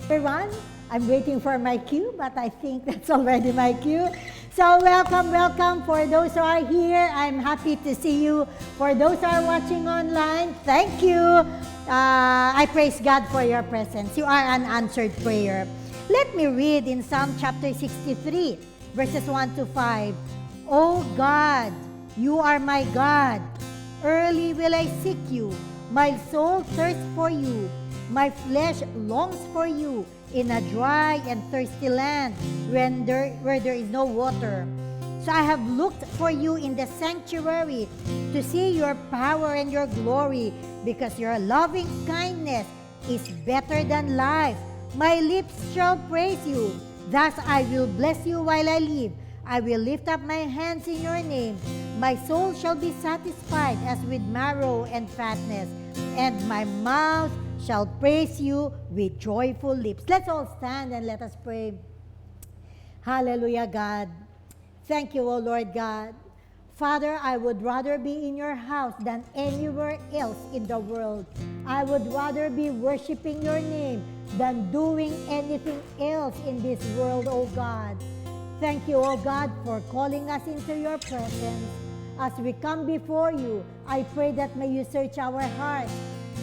Everyone, I'm waiting for my cue, but I think that's already my cue. So welcome. For those who are here, I'm happy to see you. For those who are watching online, thank you. I praise God for your presence. You are an answered prayer. Let me read in Psalm chapter 63, verses 1 to 5. O God, you are my God. Early will I seek you. My soul thirsts for you. My flesh longs for you in a dry and thirsty land where there is no water. So I have looked for you in the sanctuary to see your power and your glory, because your loving kindness is better than life. My lips shall praise you. Thus I will bless you while I live. I will lift up my hands in your name. My soul shall be satisfied as with marrow and fatness, and my mouth shall praise you with joyful lips. Let's all stand and let us pray. Hallelujah, God. Thank you, O Lord God. Father, I would rather be in your house than anywhere else in the world. I would rather be worshiping your name than doing anything else in this world, O God. Thank you, O God, for calling us into your presence. As we come before you, I pray that may you search our hearts,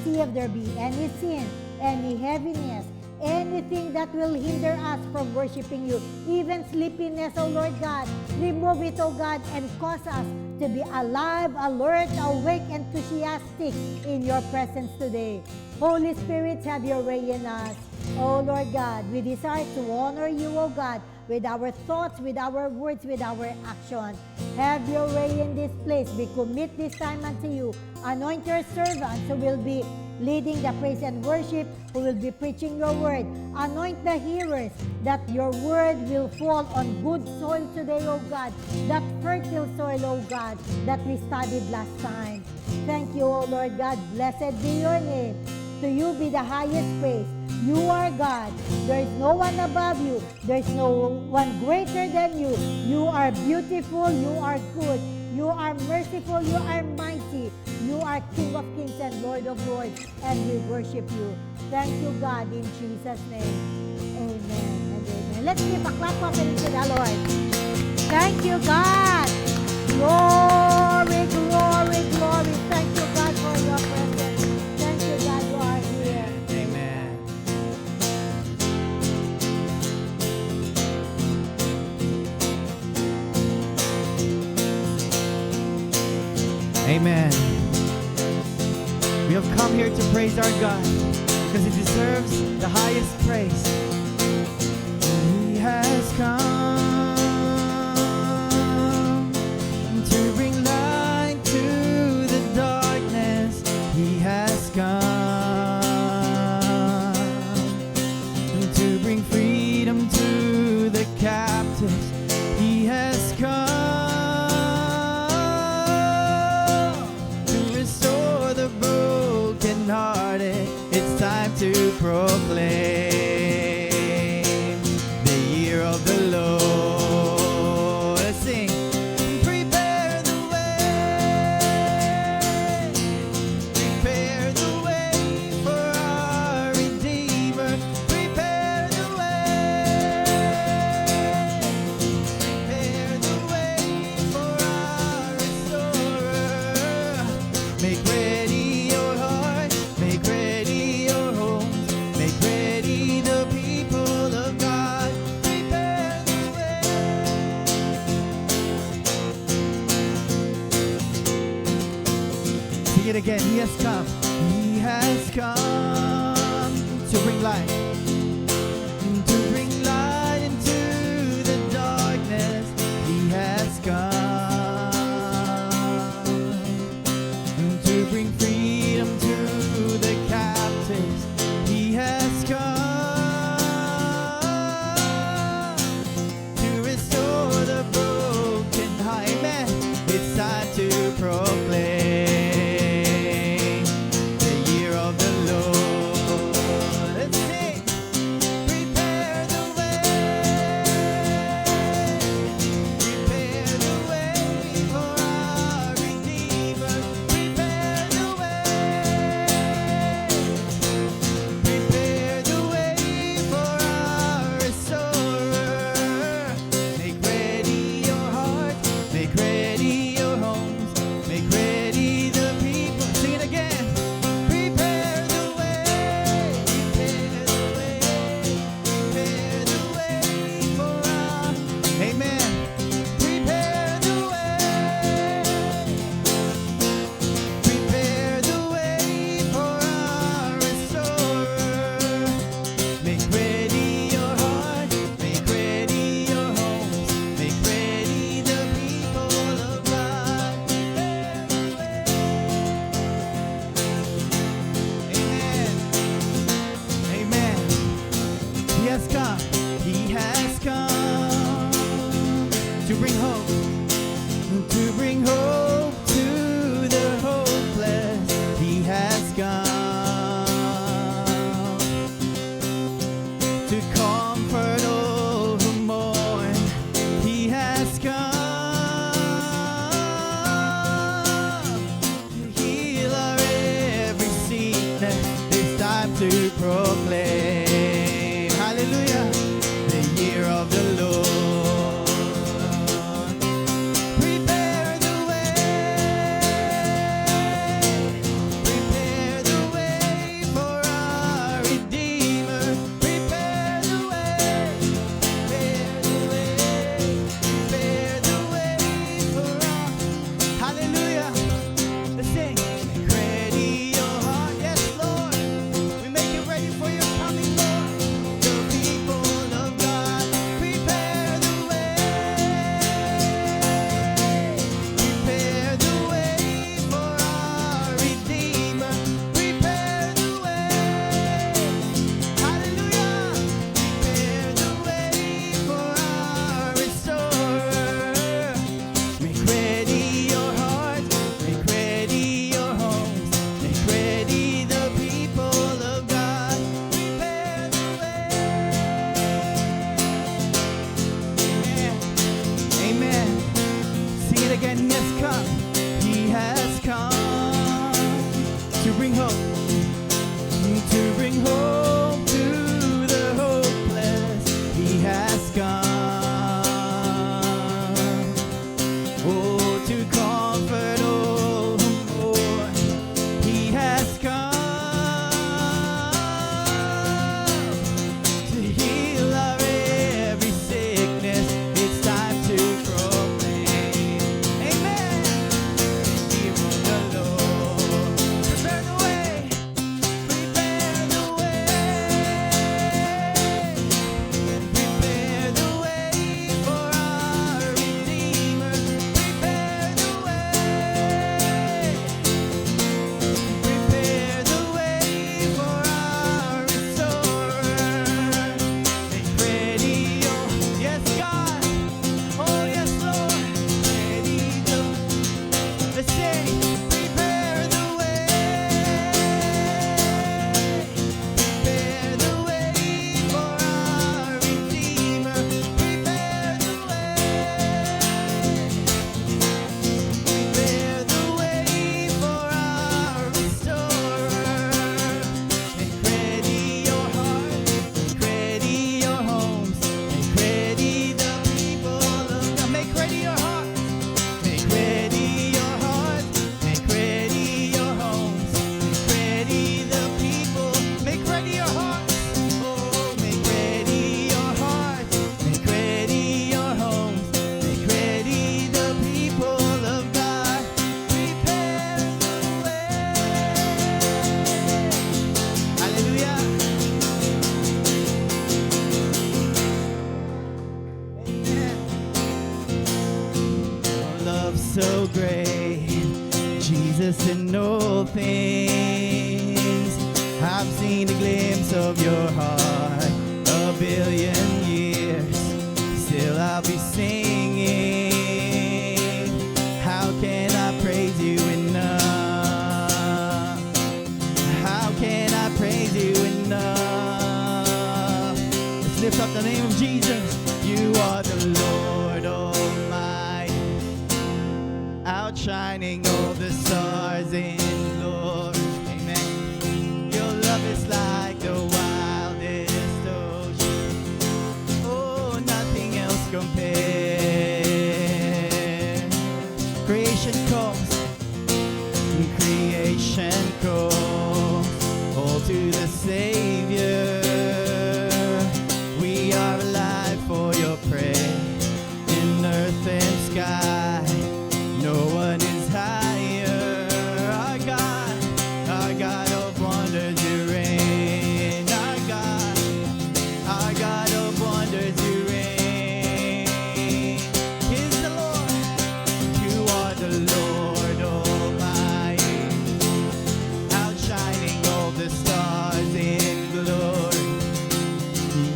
see if there be any sin, any heaviness, anything that will hinder us from worshiping you, even sleepiness, O Lord God. Remove it, O God, and cause us to be alive, alert, awake, enthusiastic in your presence today. Holy Spirit, have your way in us. O Lord God, we desire to honor you, O God, with our thoughts, with our words, with our action. Have your way in this place. We commit this time unto you. Anoint your servants who will be leading the praise and worship, who will be preaching your word. Anoint the hearers, that your word will fall on good soil today, O God, that fertile soil, O God, that we studied last time. Thank you, O Lord God. Blessed be your name. To you be the highest praise. You are God. There is no one above you. There is no one greater than you. You are beautiful. You are good. You are merciful. You are mighty. You are King of kings and Lord of lords. And we worship you. Thank you, God, in Jesus' name. Amen and amen. Let's give a clap offering to the Lord. Thank you, God. Glory, glory, glory. Thank you, God, for your presence. Thank you, God, you are here. Amen. Amen. We have come here to praise our God because He deserves the highest praise. He has come to bring light to the darkness. He has come to bring freedom to the captives. He has come to restore the brokenhearted. It's time to proclaim the year of the Lord. Let's sing. Prepare the way for our Redeemer. Prepare the way for our Restorer. Make ready your heart, make ready your homes, make ready the people of God. Prepare the way. Sing it again. He has come. He has come to bring light. To bring light into the darkness. He has come to bring freedom to the captives. He has come to restore the broken heart. Amen. It's time to proclaim the year of the Lord. Let's sing. to bring hope, to bring hope to the hopeless. He has come to comfort all who mourn. He has come to heal our every sickness. It's time to proclaim, hallelujah, the year of the Lord. Prepare the way, prepare the way for our Redeemer. Prepare the way, prepare the way, prepare the way for our, hallelujah. Let's sing. Make ready your heart, yes, Lord. We make it ready for your coming, Lord. The people of God, prepare the way, prepare the way for our Redeemer. Prepare the way, hallelujah. Prepare the way for our Restorer. Make ready your heart, make ready your homes, make ready the people of God. Prepare the way. Amen. Amen. Sing it again. Yes, come. He has come to bring hope, to bring hope to the hopeless. He has come. Oh, to comfort all who mourn. He has come to heal our every sickness. It's time to proclaim, amen, the year of the Lord. Prepare the way, prepare the way, prepare the way for our Redeemer. Prepare the way, prepare the way for our Restorer. Make ready your, yes, God, oh yes, Lord. Ready the, let's sing. Prepare the way, prepare the way for our Redeemer. Prepare the way, prepare the way for our Restorer. Make ready your heart, make ready your homes, make ready the people of God. Make ready your heart, make ready your heart, make ready your homes, make ready the people. Make ready your heart, oh, make ready your heart, make ready your homes, make ready the people of God. Prepare the way, hallelujah. Amen. Love so great, Jesus in all things. I've seen a glimpse of your heart, a billion years. Still I'll be singing. How can I praise you enough? How can I praise you enough? Let's lift up the name of Jesus. You are the Lord Almighty, outshining all the stars in glory. Amen. Your love is like the wildest ocean. Oh, nothing else compares. Creation calls, creation calls, all to the Savior. We are alive for your praise in earth and sky. No one is higher. Our God of wonders, you reign. Our God of wonders, you reign. Is the Lord, you are the Lord Almighty, outshining all the stars in glory.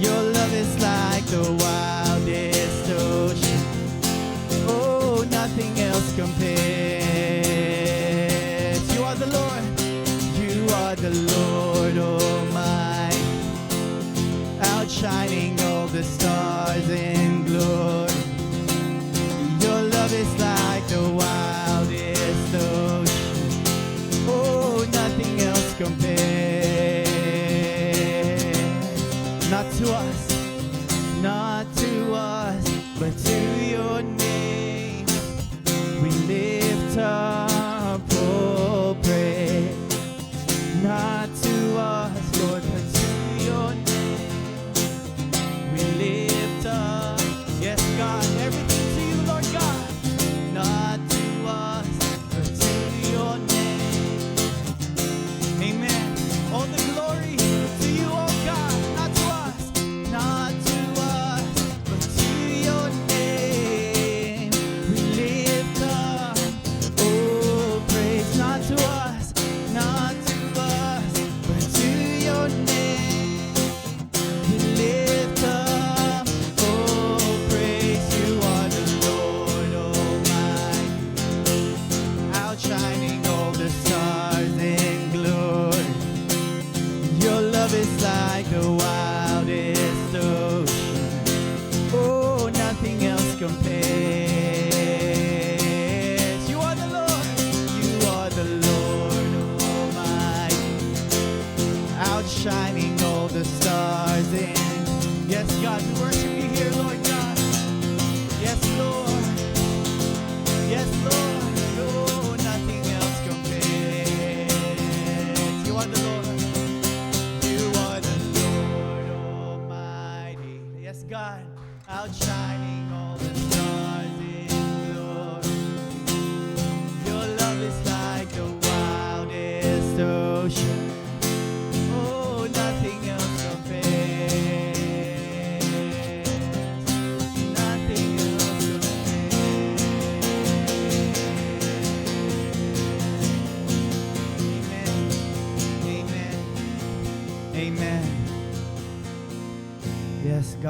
Your love is like the wildest ocean.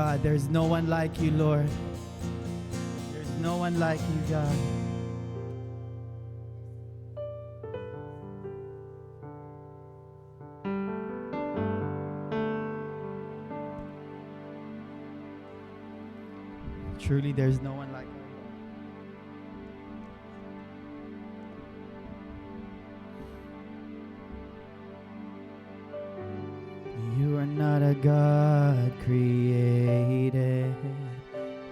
God. There's no one like you, Lord. There's no one like you, God. Truly, there's no one like you. You are not a God created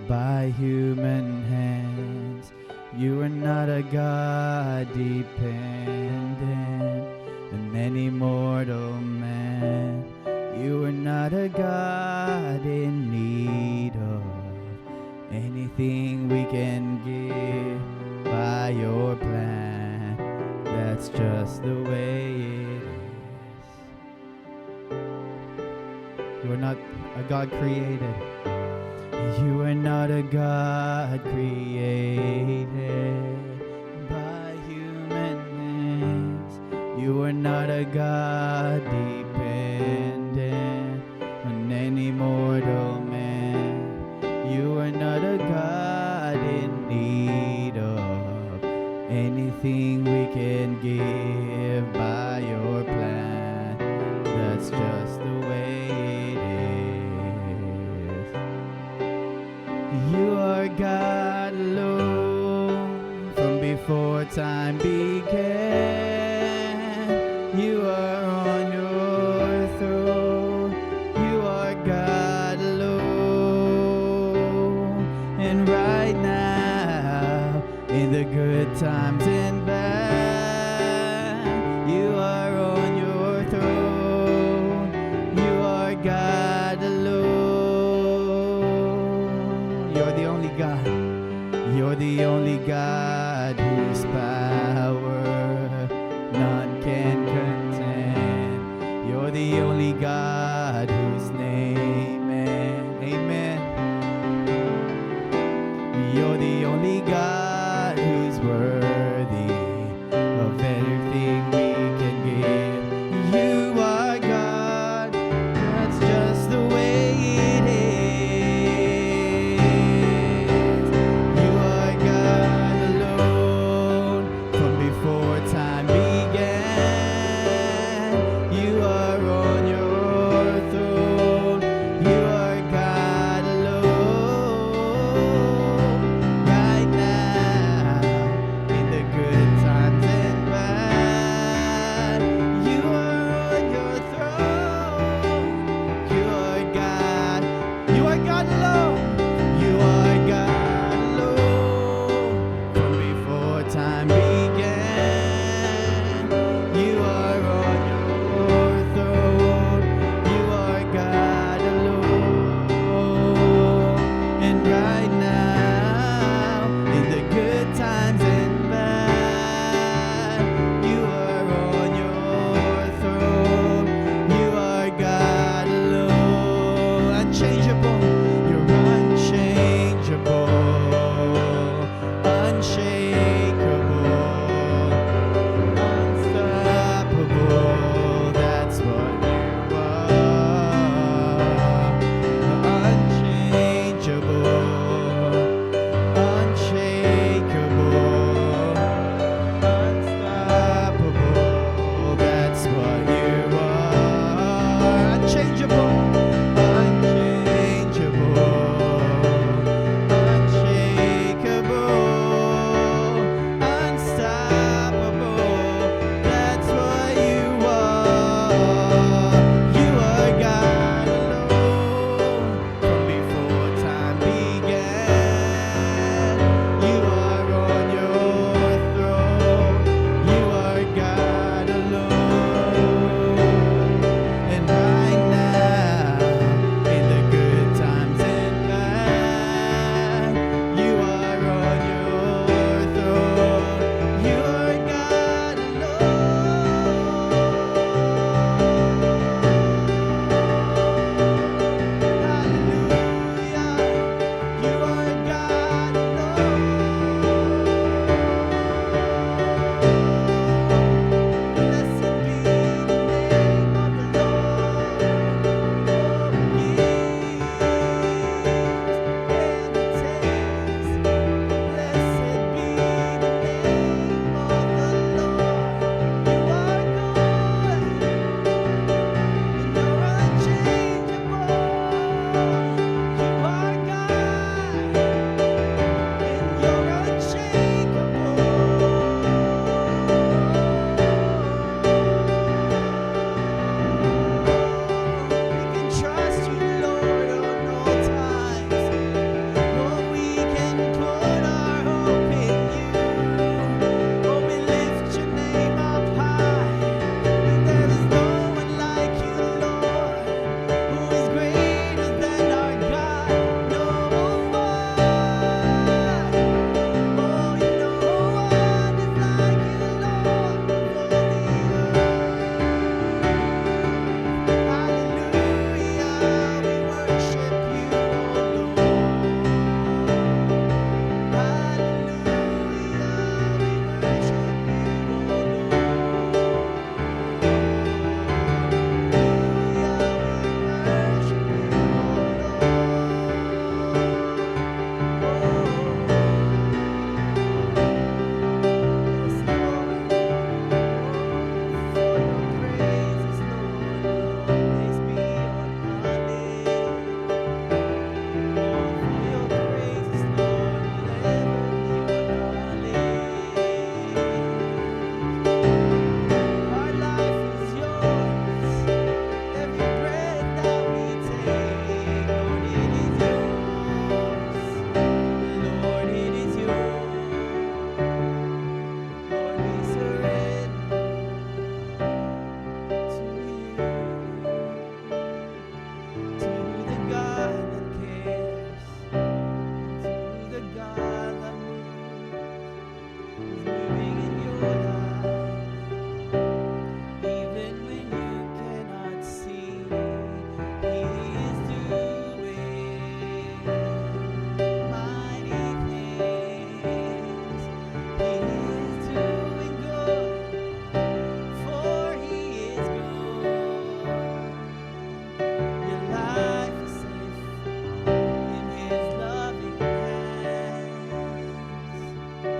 by human hands. You are not a God dependent on any mortal man. You are not a God in need of anything we can give by your plan. That's just the way it is. You are not a God created. You are not a God created by human hands. You are not a God dependent on any mortal man. You are not a God in need of anything we can give by your plan. That's just the way it is. You are God alone from before time began. You are on your throne. You are God alone. And right now, in the good times and bad, you are on your throne. You are God alone. You're the only God. You're the only God whose power none can contend. You're the only God whose name and amen. You're the only God who's worthy of everything we can give. You are God, that's just the way it is. You are God alone from before time began. You are on your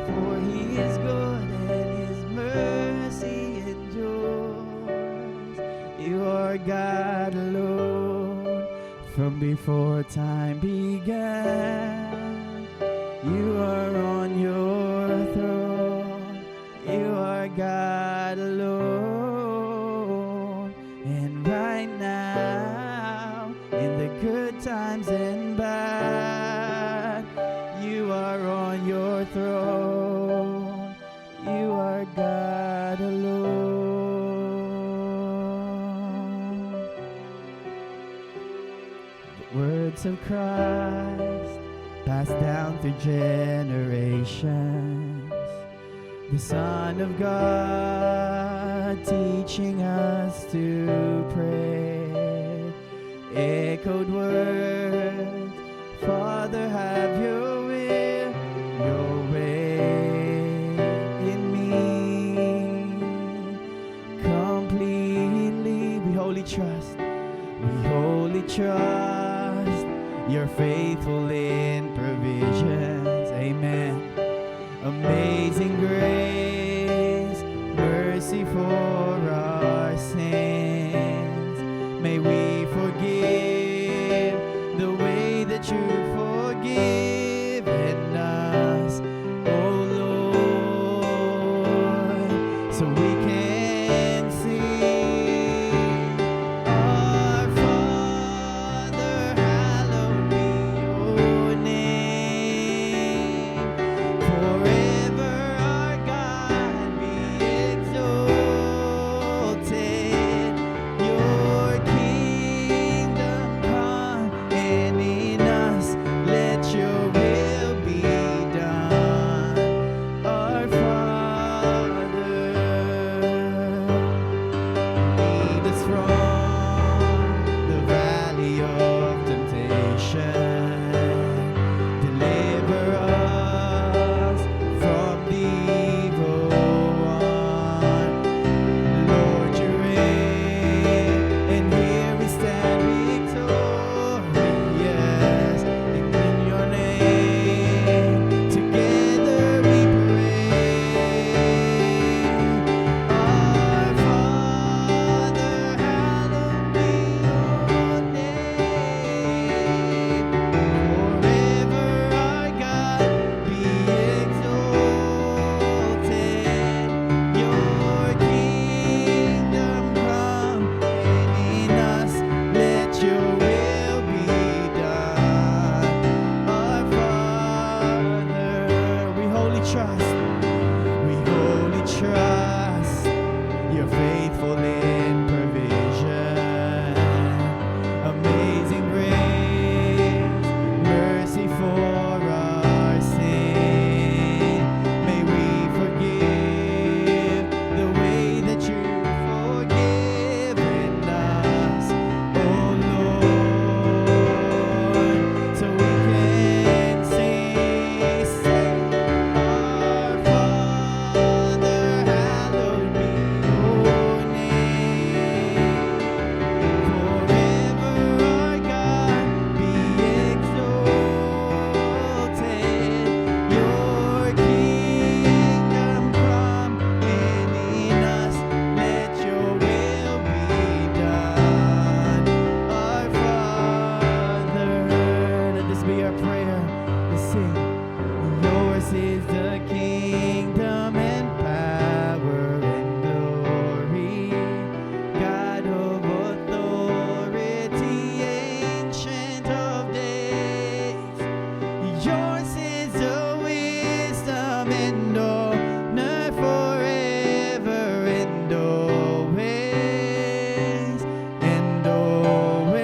For he is good and his mercy endures. You are God alone from before time began. You are on your throne. You are God alone. And right now, in the good times and bad, you are on your throne. You are God alone. The words of Christ passed down through generations. The Son of God teaching us to pray. Echoed words, Father, have your will in me. Completely, we wholly trust, you're faithful in provisions. Amen. Amazing grace, mercy for our sins. May we forgive the way that you've forgiven us, oh Lord, so we can sing. Our Father, hallowed be your name. Forever our God be exalted. Your kingdom come, and in us let your will be done. Our Father, lead us from the valley of temptation. Deliver us from the evil one. Lord, you reign, and here we stand victorious. And in your name, together we pray. Our Father, hallowed be your name. Forever our God be exalted. Your kingdom come, and in us let your will be done. Our Father, we wholly trust, you're faithful in provision. Amazing grace, mercy for our sin. May we forgive the way that you've forgiven us, oh Lord, so we can say, our Father, hallowed be your name. Forever our God be exalted. Your kingdom come, and in us let your will be done. Our Father, let this be our prayer. Let's sing. Yours is the kingdom and power and glory, God of authority, ancient of days. Yours is the wisdom and honor forever and always and always.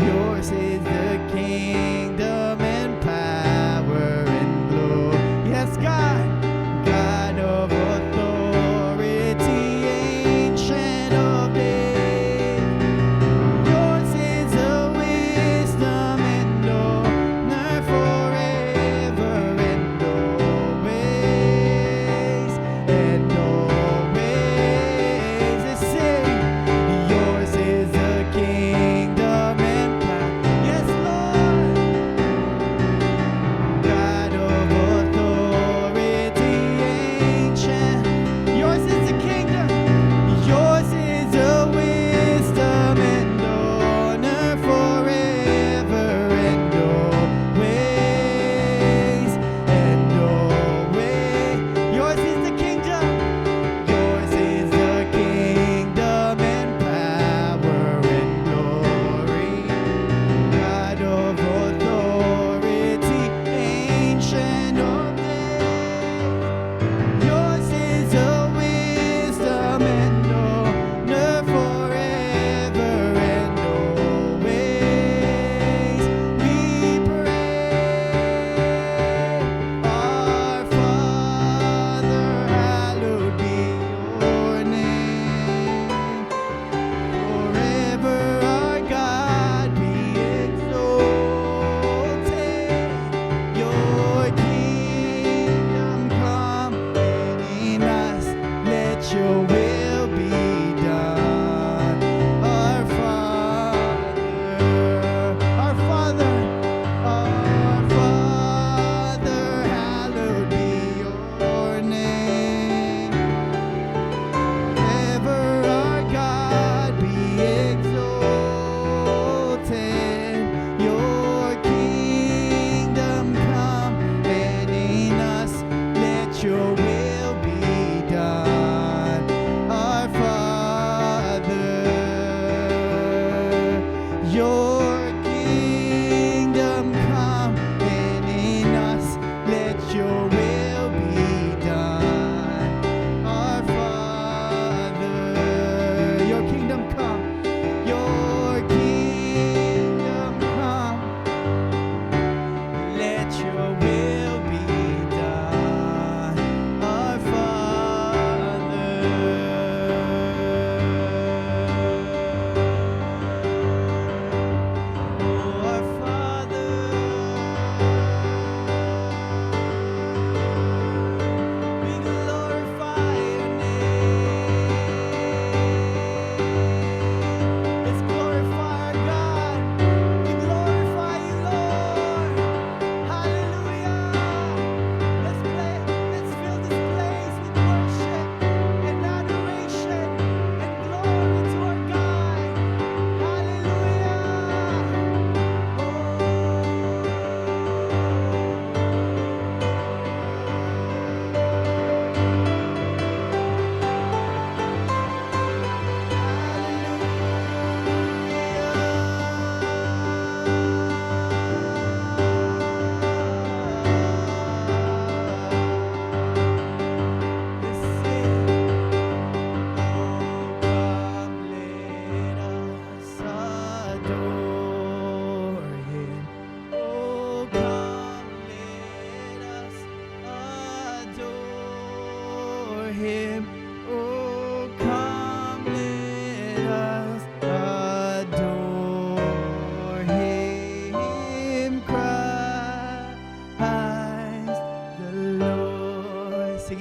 Yours is the kingdom and power and glory. Yes, God, God of authority, ancient of days. Yours is the wisdom and honor forever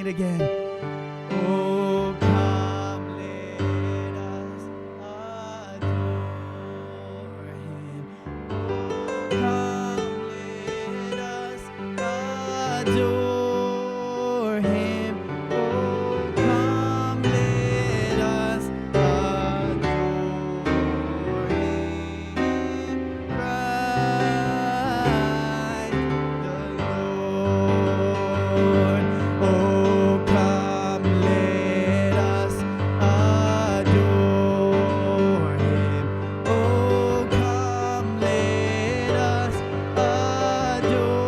it again. Oh, come, let us adore Him. Oh, come, let us adore Him. Oh, come, let us adore Him. Christ the Lord. Oh, come, let us adore Him. Oh, come, let us adore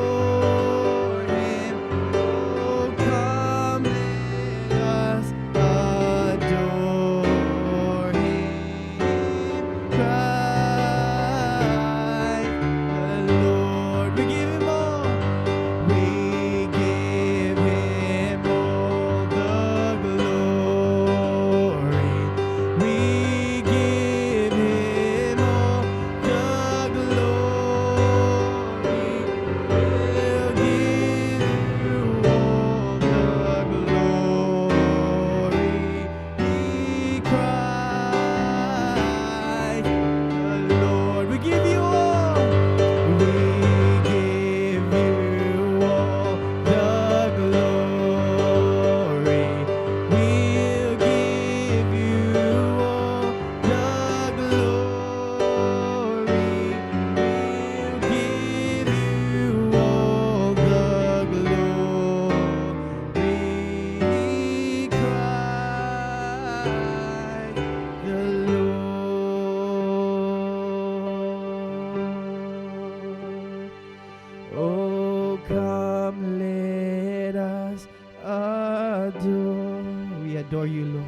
Him. Oh, come, let us adore Him. Christ the Lord. We give Him all. We give Him all the glory. We give Him all the glory. We'll give you all the glory. Christ the Lord. We give you all. We give you all the glory. We'll give you all the glory. We'll give you all the glory. Christ the Lord. Oh, come, let us adore. We adore you, Lord.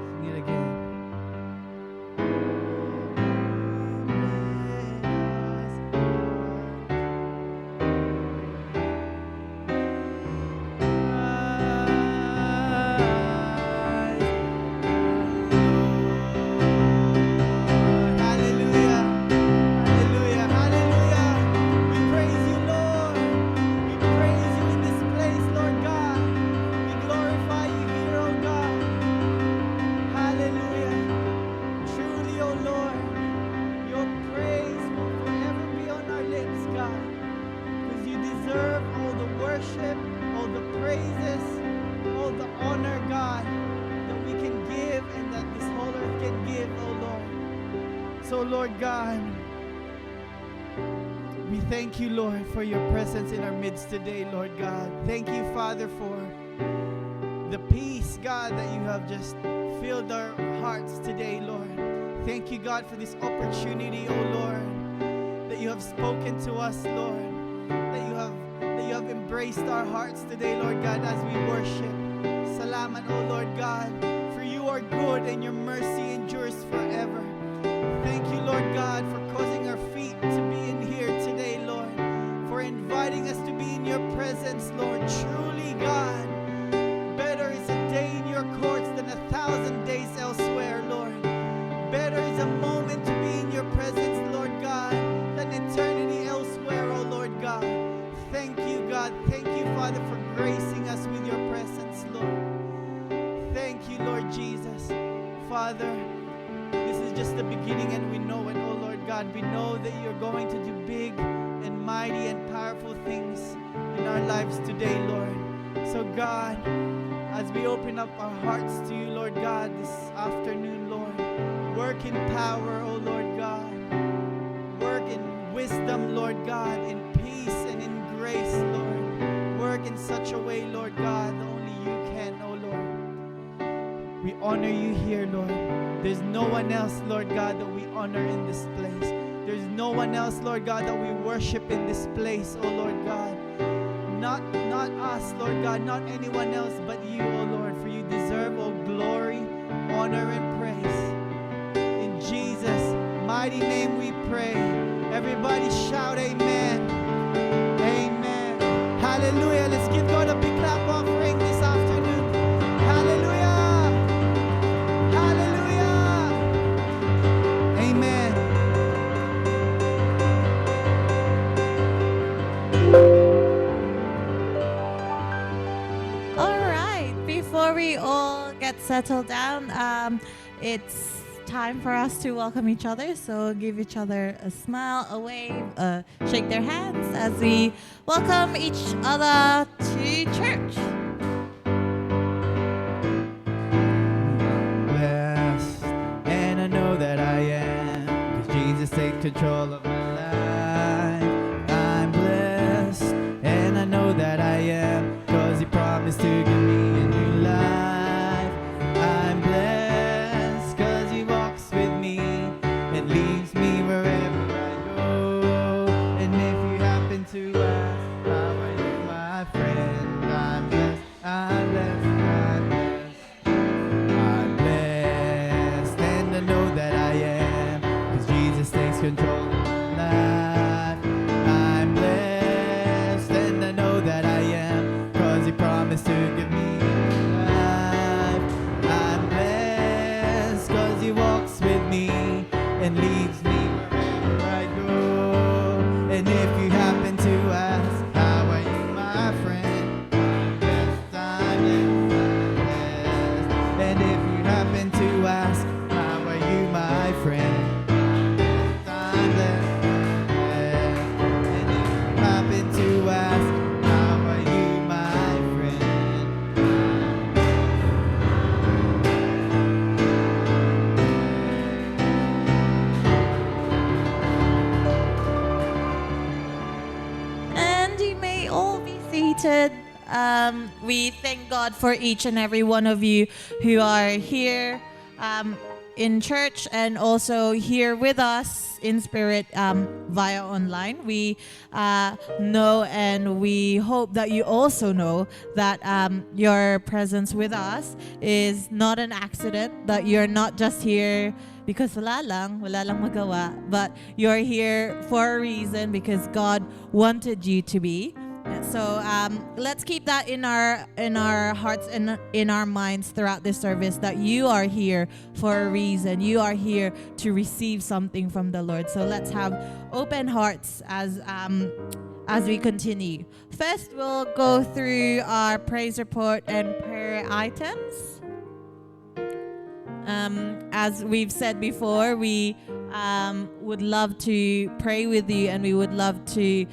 Sing it again. Hallelujah. Hallelujah. Hallelujah. We praise you, Lord. We praise you in this place, Lord God. We glorify you here, oh God. Hallelujah. Truly, oh Lord, your praise will forever be on our lips, God. Because you deserve all the worship, all the praises, all the honor, God, that we can give and that this whole earth can give, oh Lord. So, Lord God, we thank you, Lord, for your presence in our midst today, Lord God. Thank you, Father, for the peace, God, that you have just filled our hearts today, Lord. Thank you, God, for this opportunity, oh Lord, that you have spoken to us, Lord, that you have embraced our hearts today, Lord God, as we worship. Salamat, oh Lord God, for you are good and your mercy endures forever. Thank you, Lord God, for causing our feet to be in here today, Lord, for inviting us to be in your presence, Lord. Truly, God, better is a day in your courts than 1,000 days elsewhere, Lord. Better is a moment to be in your presence, Lord God, than eternity elsewhere, oh Lord God. Thank you, God. Thank you, Father, for gracing us with your presence, Lord. Thank you, Lord Jesus. Father, this is just the beginning and we know it, oh Lord God. We know that you're going to do big and mighty and powerful things in our lives today, Lord. So God, as we open up our hearts to you, Lord God, this afternoon, Lord, work in power, oh Lord God. Work in wisdom, Lord God, in peace and in grace, Lord. Work in such a way, Lord God, that only you can, oh Lord. We honor you here, Lord. There's no one else, Lord God, that we honor in this place. There's no anyone else, Lord God, that we worship in this place, oh Lord God. Not us, Lord God, not anyone else but you, oh Lord, for you deserve all glory, honor, and praise. In Jesus' mighty name we pray. Everybody shout amen. Amen. Hallelujah. Let's give God a big clap offering this afternoon. Hallelujah. Hallelujah. Amen. All right, before we all get settled down, it's time for us to welcome each other. So give each other a smile, a wave, shake their hands as we welcome each other to church. Blessed, and I know that I am, 'cause Jesus takes control of my life. I'm blessed, and I know that I am, 'cause He promised to give me a new life. I'm blessed, 'cause He walks with me and leads me wherever I go. And if you happen to ask, how are you, my friend? I'm blessed, I'm blessed, I'm blessed. I'm blessed, and I know that I am, 'cause Jesus takes control of my life. I'm blessed, and I know that I am, 'cause He promised to give me life. I'm blessed, 'cause He walks with me and leads me wherever I go. And if you happen to ask, how are you, my friend? I'm blessed, I'm blessed, I'm blessed. And if you happen to ask, how are you, my friend? I'm blessed, I'm blessed. And if you happen to ask, how are you, my friend? And you may all be seated. We thank God for each and every one of you who are here in church and also here with us in spirit via online. We know and we hope that you also know that your presence with us is not an accident, that you're not just here because wala lang magawa, but you're here for a reason because God wanted you to be. So let's keep that in our hearts and in our minds throughout this service, that you are here for a reason. You are here to receive something from the Lord. So let's have open hearts as we continue. First, we'll go through our praise report and prayer items. As we've said before, we would love to pray with you, and we would love to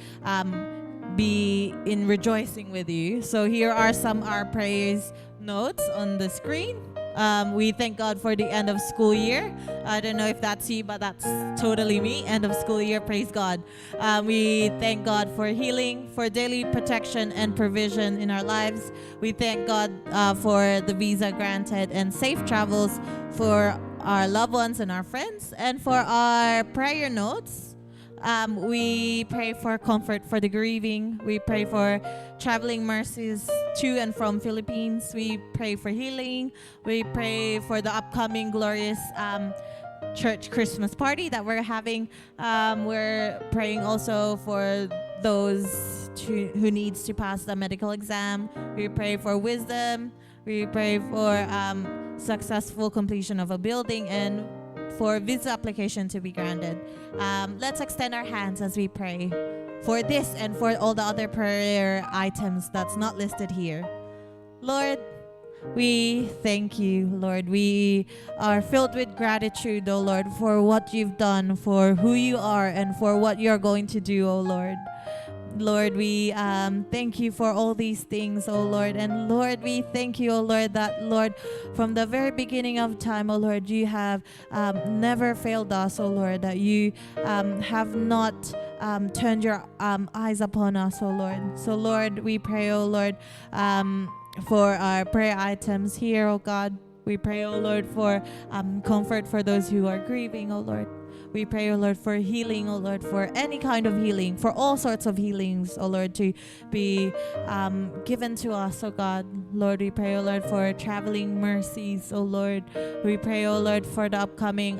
be in rejoicing with you. So here are some our praise notes on the screen. We thank God for the end of school year. I don't know if that's you, but that's totally me. End of school year, praise God. We thank God for healing, for daily protection and provision in our lives. We thank God for the visa granted and safe travels for our loved ones and our friends. And for our prayer notes, we pray for comfort for the grieving. We pray for traveling mercies to and from Philippines. We pray for healing. We pray for the upcoming glorious church Christmas party that we're having. We're praying also for those who needs to pass the medical exam. We pray for wisdom. We pray for successful completion of a building and for visa application to be granted. Let's extend our hands as we pray for this and for all the other prayer items that's not listed here. Lord, we thank you, Lord. We are filled with gratitude, oh Lord, for what you've done, for who you are, and for what you're going to do, oh Lord. Lord, we thank you for all these things, oh Lord. And Lord, we thank you, oh Lord, that, Lord, from the very beginning of time, oh Lord, you have never failed us, oh Lord, that you have not turned your eyes upon us, oh Lord. So, Lord, we pray, oh Lord, for our prayer items here, oh God. We pray, oh Lord, for comfort for those who are grieving, oh Lord. We pray, O Lord, for healing, O Lord, for any kind of healing, for all sorts of healings, O Lord, to be given to us, O God. Lord, we pray, O Lord, for traveling mercies, O Lord. We pray, O Lord, for the upcoming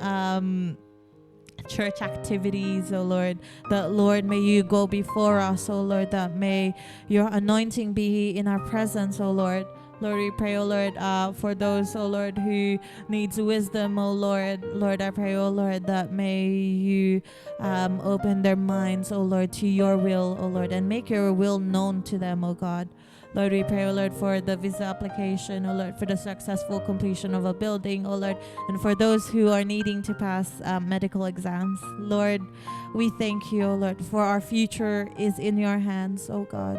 church activities, oh Lord, that Lord, may you go before us, oh Lord, that may your anointing be in our presence, oh Lord. Lord, we pray, oh Lord, for those, oh Lord, who needs wisdom, oh Lord. Lord, I pray, oh Lord, that may you open their minds, oh Lord, to your will, oh Lord, and make your will known to them, oh God. Lord, we pray, oh Lord, for the visa application, oh Lord, for the successful completion of a building, oh Lord, and for those who are needing to pass medical exams. Lord, we thank you, oh Lord, for our future is in your hands, oh God.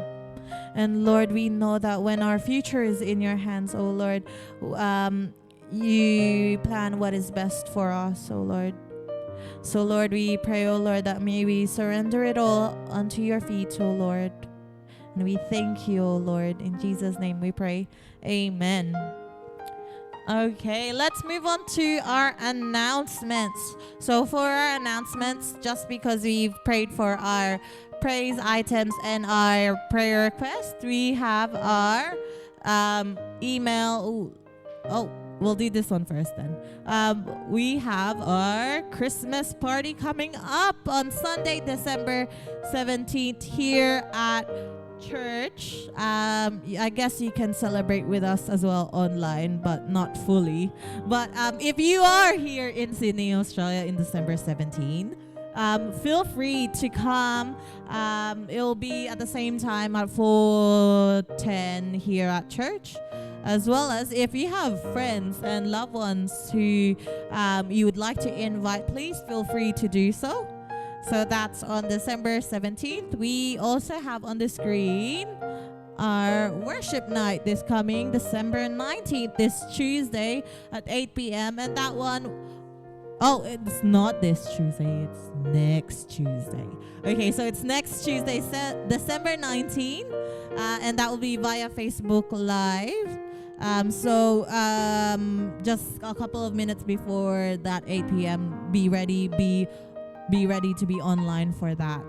And Lord, we know that when our future is in your hands, oh Lord, you plan what is best for us, oh Lord. So Lord, we pray, oh Lord, that may we surrender it all unto your feet, oh Lord. And we thank you, O Lord. In Jesus' name we pray. Amen. Okay, let's move on to our announcements. So for our announcements, just because we've prayed for our praise items and our prayer request, we have our email. Oh, we'll do this one first then. We have our Christmas party coming up on Sunday, December 17th here at church. I guess you can celebrate with us as well online, but not fully. But if you are here in Sydney, Australia in December 17, feel free to come. It'll be at the same time at 4:10 here at church. As well as if you have friends and loved ones who you would like to invite, please feel free to do so. So that's on December 17th. We also have on the screen our worship night this coming December 19th, this Tuesday at 8 p.m. And that one, oh, it's not this Tuesday, it's next Tuesday. Okay, so it's next Tuesday, December 19th, and that will be via Facebook Live. Just a couple of minutes before that 8 p.m., be ready to be online for that.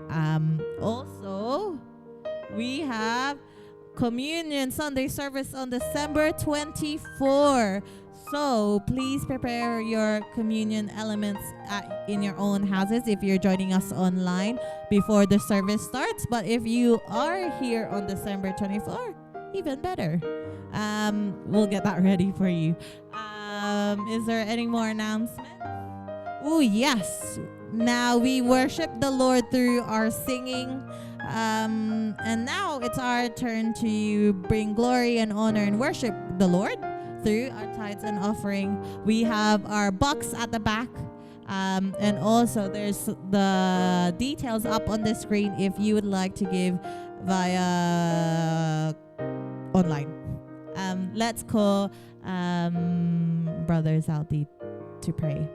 Also, we have Communion Sunday service on December 24. So please prepare your communion elements in your own houses if you're joining us online before the service starts. But if you are here on December 24, even better. We'll get that ready for you. Is there any more announcements? Oh, yes. Now we worship the Lord through our singing. And now it's our turn to bring glory and honor and worship the Lord through our tithes and offering. We have our box at the back. And also there's the details up on the screen if you would like to give via online. Let's call Brother Zalti to pray.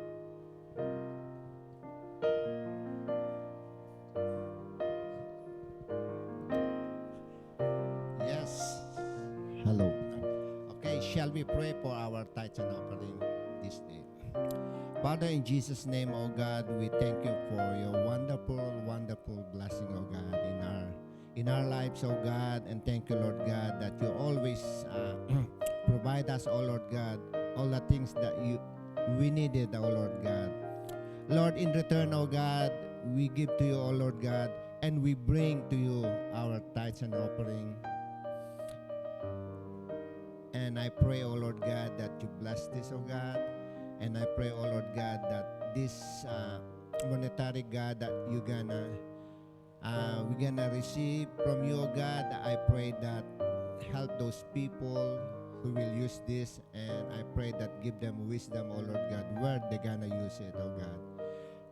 Yes. Hello. Okay, shall we pray for our tithes and offering this day? Father, in Jesus' name, O God, we thank you for your wonderful, wonderful blessing, O God, in our lives, O God, and thank you, Lord God, that you always provide us, O Lord God, all the things that we needed, O Lord God. Lord, in return, O God, we give to you, O Lord God, and we bring to you our tithes and offering. And I pray, O Lord God, that you bless this, O God. And I pray, O Lord God, that this monetary, God, that we're gonna receive from you, O God. I pray that help those people who will use this, and I pray that give them wisdom, O Lord God, where they're gonna use it, O God.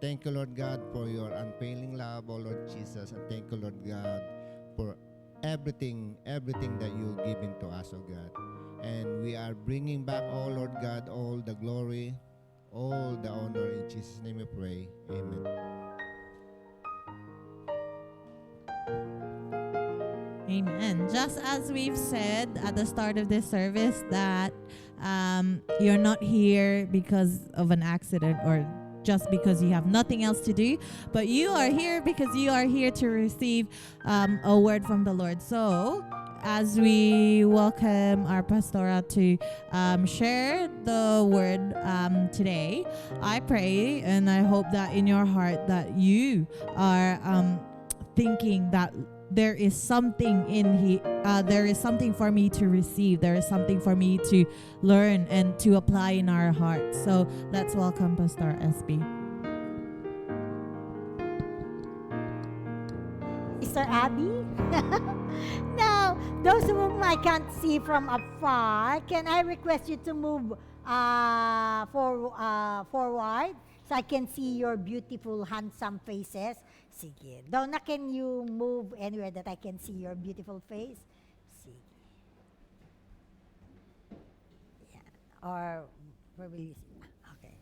Thank you, Lord God, for your unfailing love, O Lord Jesus, and thank you, Lord God, for everything that you've given to us, O God. And we are bringing back, oh Lord God, all the glory, all the honor. In Jesus' name we pray. Amen. Amen. Just as we've said at the start of this service that you're not here because of an accident or just because you have nothing else to do, but you are here because you are here to receive a word from the Lord. So, as we welcome our pastora to share the word today, I pray and I hope that in your heart that you are thinking that there is something there is something for me to receive, there is something for me to learn and to apply in our hearts. So let's welcome Pastor SB. Sister Abby? Now, those whom I can't see from afar, can I request you to move forward so I can see your beautiful, handsome faces? Sige. Donna, can you move anywhere that I can see your beautiful face? Sige. Yeah. Or, where will you see? Okay.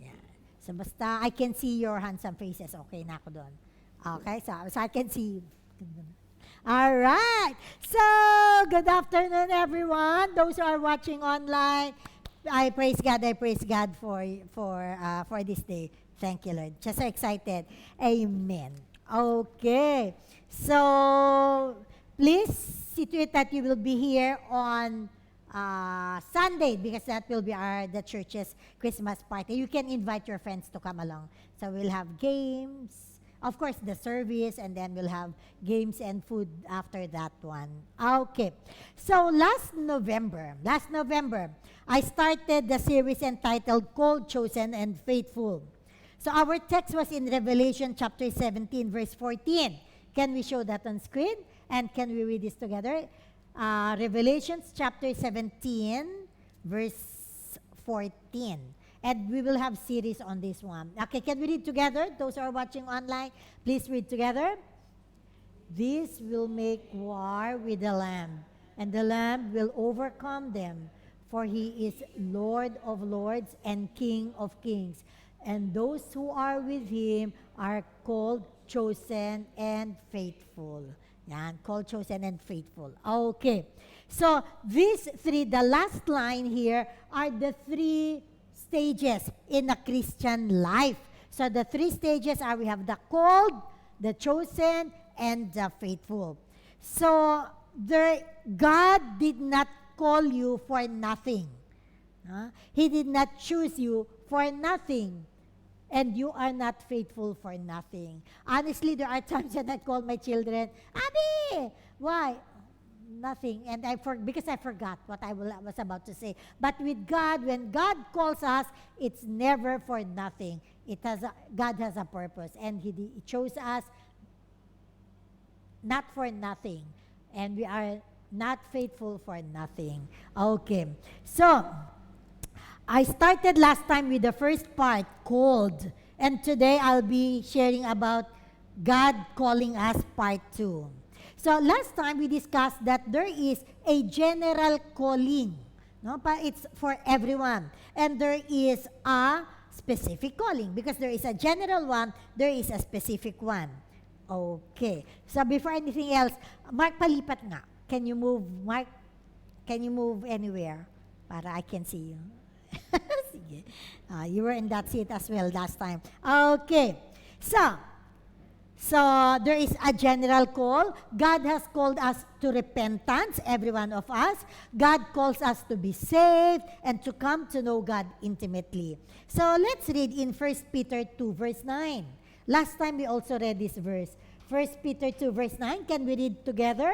Yeah. So, basta I can see your handsome faces. Okay na ako doon. Okay, so I can see you. All right. So, good afternoon, everyone. Those who are watching online, I praise God for this day. Thank you, Lord. Just so excited. Amen. Okay. So, please see to it that you will be here on Sunday because that will be the church's Christmas party. You can invite your friends to come along. So, we'll have games. Of course, the service, and then we'll have games and food after that one. Okay. So, last November, I started the series entitled Called, Chosen, and Faithful. So, our text was in Revelation chapter 17, verse 14. Can we show that on screen? And can we read this together? Revelations chapter 17, verse 14. And we will have series on this one. Okay, can we read together? Those who are watching online, please read together. This will make war with the Lamb, and the Lamb will overcome them, for he is Lord of lords and King of kings. And those who are with him are called, chosen, and faithful. Yan, called, chosen, and faithful. Okay. So, these three, the last line here, are the three stages in a Christian life. So the three stages are, we have the called, the chosen, and the faithful. So God did not call you for nothing. He did not choose you for nothing. And you are not faithful for nothing. Honestly, there are times when I call my children, Abby, why? Nothing, and because I forgot what I was about to say. But with God, when God calls us, it's never for nothing. God has a purpose, and He chose us not for nothing, and we are not faithful for nothing. Okay, so I started last time with the first part, called, and today I'll be sharing about God calling us, part 2. So last time we discussed that there is a general calling, no? But it's for everyone. And there is a specific calling. Because there is a general one, there is a specific one. Okay. So before anything else, Mark, palipat nga. Can you move, Mark? Can you move anywhere? Para I can see you. Sige. You were in that seat as well last time. Okay. So there is a general call. God has called us to repentance, every one of us. God calls us to be saved and to come to know God intimately. So let's read in 1 Peter 2, verse 9. Last time we also read this verse. 1 Peter 2, verse 9. Can we read together?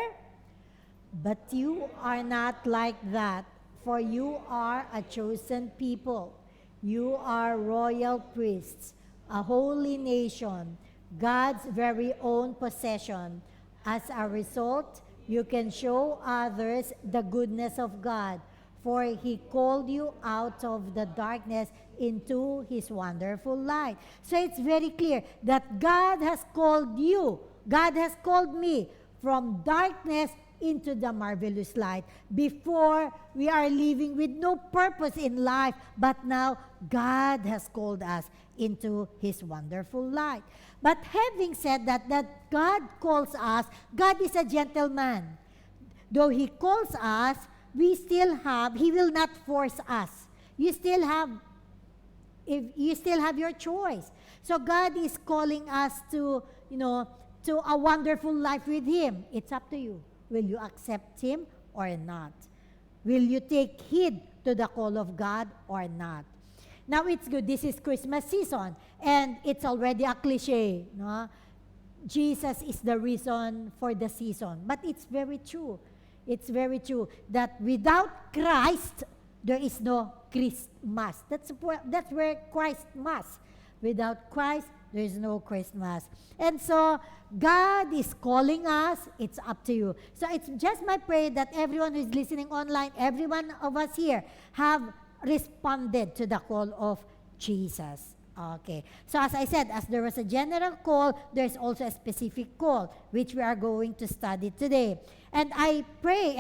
But you are not like that, for you are a chosen people. You are royal priests, a holy nation, God's very own possession. As a result, you can show others the goodness of God, for He called you out of the darkness into His wonderful light. So it's very clear that God has called you, God has called me from darkness into the marvelous light. Before, we are living with no purpose in life, but now God has called us into His wonderful light. But having said that God calls us, God is a gentleman. Though He calls us, He will not force us. You still have if you still have your choice. So God is calling us to, to a wonderful life with Him. It's up to you. Will you accept Him or not? Will you take heed to the call of God or not? Now it's good. This is Christmas season, and it's already a cliche, no? Jesus is the reason for the season. But it's very true. It's very true that without Christ, there is no Christmas. That's where Christ must. Without Christ, there is no Christmas. And so, God is calling us. It's up to you. So, it's just my prayer that everyone who is listening online, every one of us here, have responded to the call of Jesus. Okay. So, as I said, as there was a general call, there's also a specific call, which we are going to study today. And I pray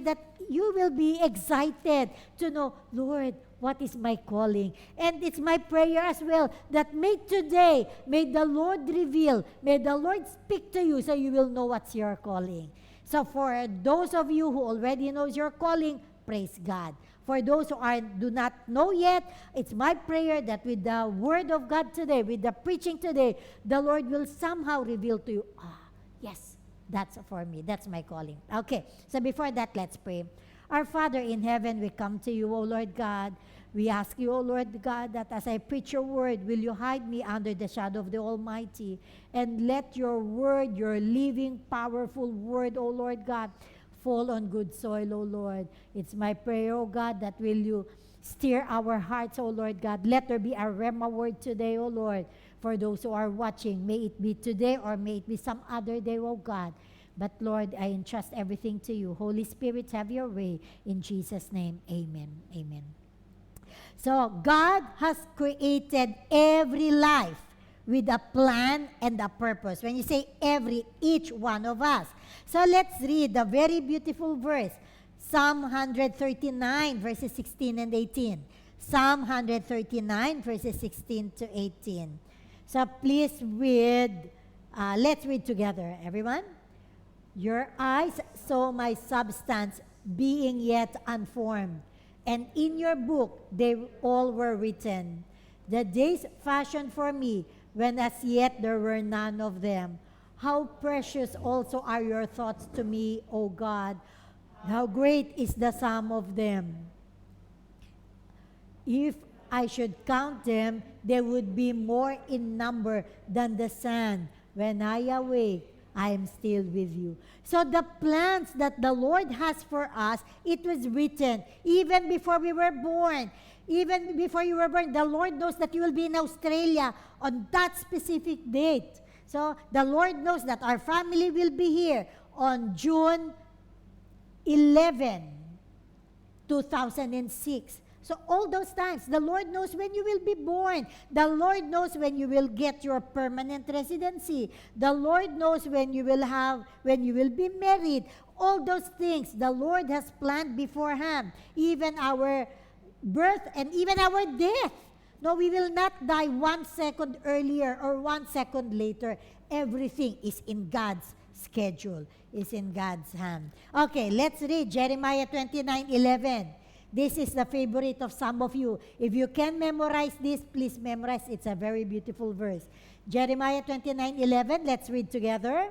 that you will be excited to know, Lord, what is my calling? And it's my prayer as well that may the Lord reveal, may the Lord speak to you so you will know what's your calling. So for those of you who already knows your calling, praise God. For those who do not know yet, it's my prayer that with the word of God today, with the preaching today, the Lord will somehow reveal to you, yes, that's for me. That's my calling. Okay, so before that, let's pray. Our Father in heaven, we come to you, O Lord God. We ask you, O Lord God, that as I preach your word, will you hide me under the shadow of the Almighty, and let your word, your living, powerful word, O Lord God, fall on good soil, O Lord. It's my prayer, O God, that will you steer our hearts, O Lord God. Let there be a Rhema word today, O Lord, for those who are watching. May it be today or may it be some other day, O God. But Lord, I entrust everything to you. Holy Spirit, have your way. In Jesus' name, amen. Amen. So God has created every life with a plan and a purpose. When you say each one of us. So let's read the very beautiful verse. Psalm 139, verses 16 and 18. Psalm 139, verses 16 to 18. So please read. Let's read together, everyone. Your eyes saw my substance being yet unformed, and in your book they all were written. The days fashioned for me, when as yet there were none of them. How precious also are your thoughts to me, O God. How great is the sum of them. If I should count them, they would be more in number than the sand. When I awake, I am still with you. So the plans that the Lord has for us, it was written even before we were born. Even before you were born, the Lord knows that you will be in Australia on that specific date. So the Lord knows that our family will be here on June 11, 2006. So all those times, the Lord knows when you will be born. The Lord knows when you will get your permanent residency. The Lord knows when you will be married. All those things the Lord has planned beforehand. Even our birth and even our death. No, we will not die 1 second earlier or 1 second later. Everything is in God's schedule, is in God's hand. Okay, let's read Jeremiah 29:11. This is the favorite of some of you. If you can memorize this, please memorize. It's a very beautiful verse. Jeremiah 29:11, let's read together.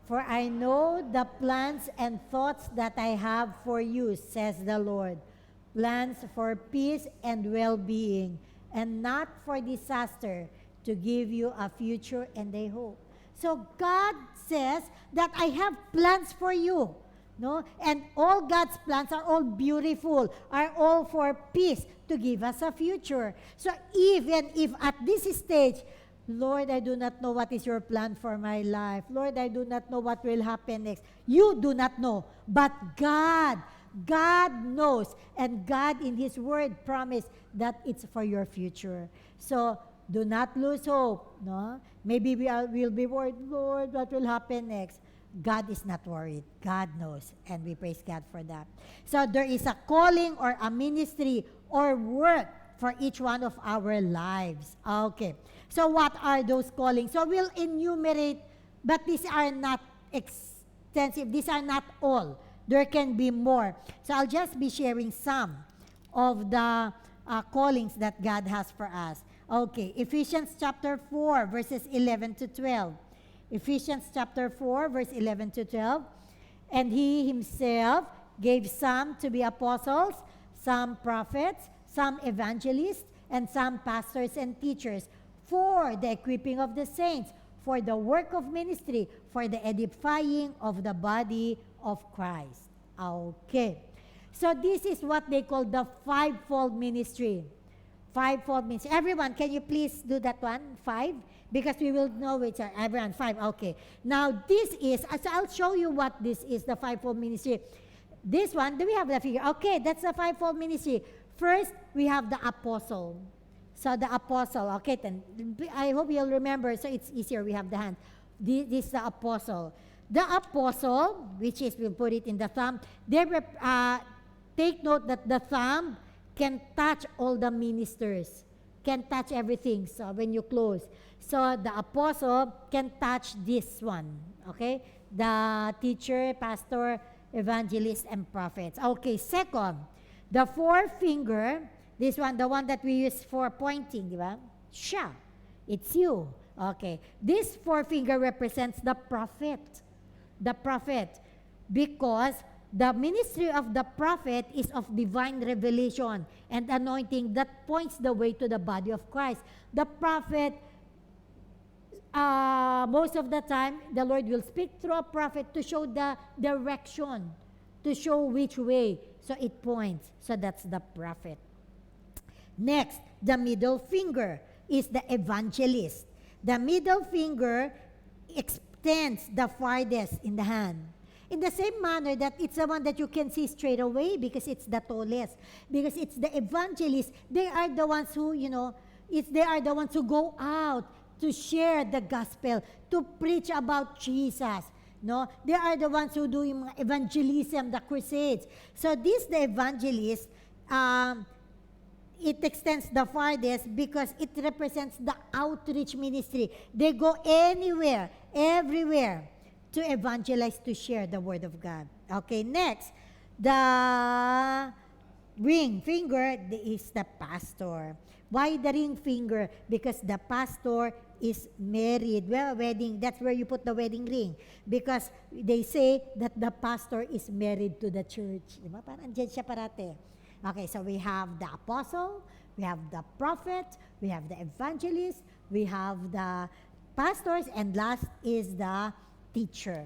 For I know the plans and thoughts that I have for you, says the Lord. Plans for peace and well-being, and not for disaster, to give you a future and a hope. So God says that I have plans for you. No? And all God's plans are all beautiful, are all for peace, to give us a future. So even if at this stage, Lord, I do not know what is your plan for my life. Lord, I do not know what will happen next. You do not know. But God knows. And God in His word promised that it's for your future. So do not lose hope. No? Maybe we'll be worried, Lord, what will happen next? God is not worried. God knows. And we praise God for that. So there is a calling or a ministry or work for each one of our lives. Okay. So what are those callings? So we'll enumerate, but these are not extensive. These are not all. There can be more. So I'll just be sharing some of the callings that God has for us. Okay, Ephesians chapter 4, verses 11 to 12. Ephesians chapter 4, verse 11 to 12. And he himself gave some to be apostles, some prophets, some evangelists, and some pastors and teachers for the equipping of the saints, for the work of ministry, for the edifying of the body of Christ. Okay. So this is what they call the fivefold ministry. Fivefold ministry. Everyone, can you please do that one? 5? Because we will know which are everyone. 5. Okay. Now this is, so I'll show you what this is, the fivefold ministry. This one, do we have the figure? Okay, that's the fivefold ministry. First, we have the apostle. So the apostle, okay, then I hope you'll remember, so it's easier, we have the hand. This is the apostle. The apostle, which is, we'll put it in the thumb, take note that the thumb can touch all the ministers, can touch everything, so when you close. So the apostle can touch this one, okay? The teacher, pastor, evangelist, and prophets. Okay, second, the forefinger, this one, the one that we use for pointing, di ba? Siya. It's you. Okay. This forefinger represents the prophet. The prophet. Because the ministry of the prophet is of divine revelation and anointing that points the way to the body of Christ. The prophet, most of the time, the Lord will speak through a prophet to show the direction, to show which way. So it points. So that's the prophet. Next, the middle finger is the evangelist. The middle finger extends the farthest in the hand. In the same manner that it's the one that you can see straight away because it's the tallest. Because it's the evangelist. They are the ones who, they are the ones who go out to share the gospel, to preach about Jesus. No, they are the ones who do yung evangelism, the crusades. So this, the evangelist, it extends the farthest because it represents the outreach ministry. They go anywhere, everywhere to evangelize, to share the word of God. Okay, next, the ring finger is the pastor. Why the ring finger? Because the pastor is married. Well, wedding, that's where you put the wedding ring. Because they say that the pastor is married to the church. Diba? Parang dyan siya parate. Okay, so we have the apostle, we have the prophet, we have the evangelist, we have the pastors, and last is the teacher.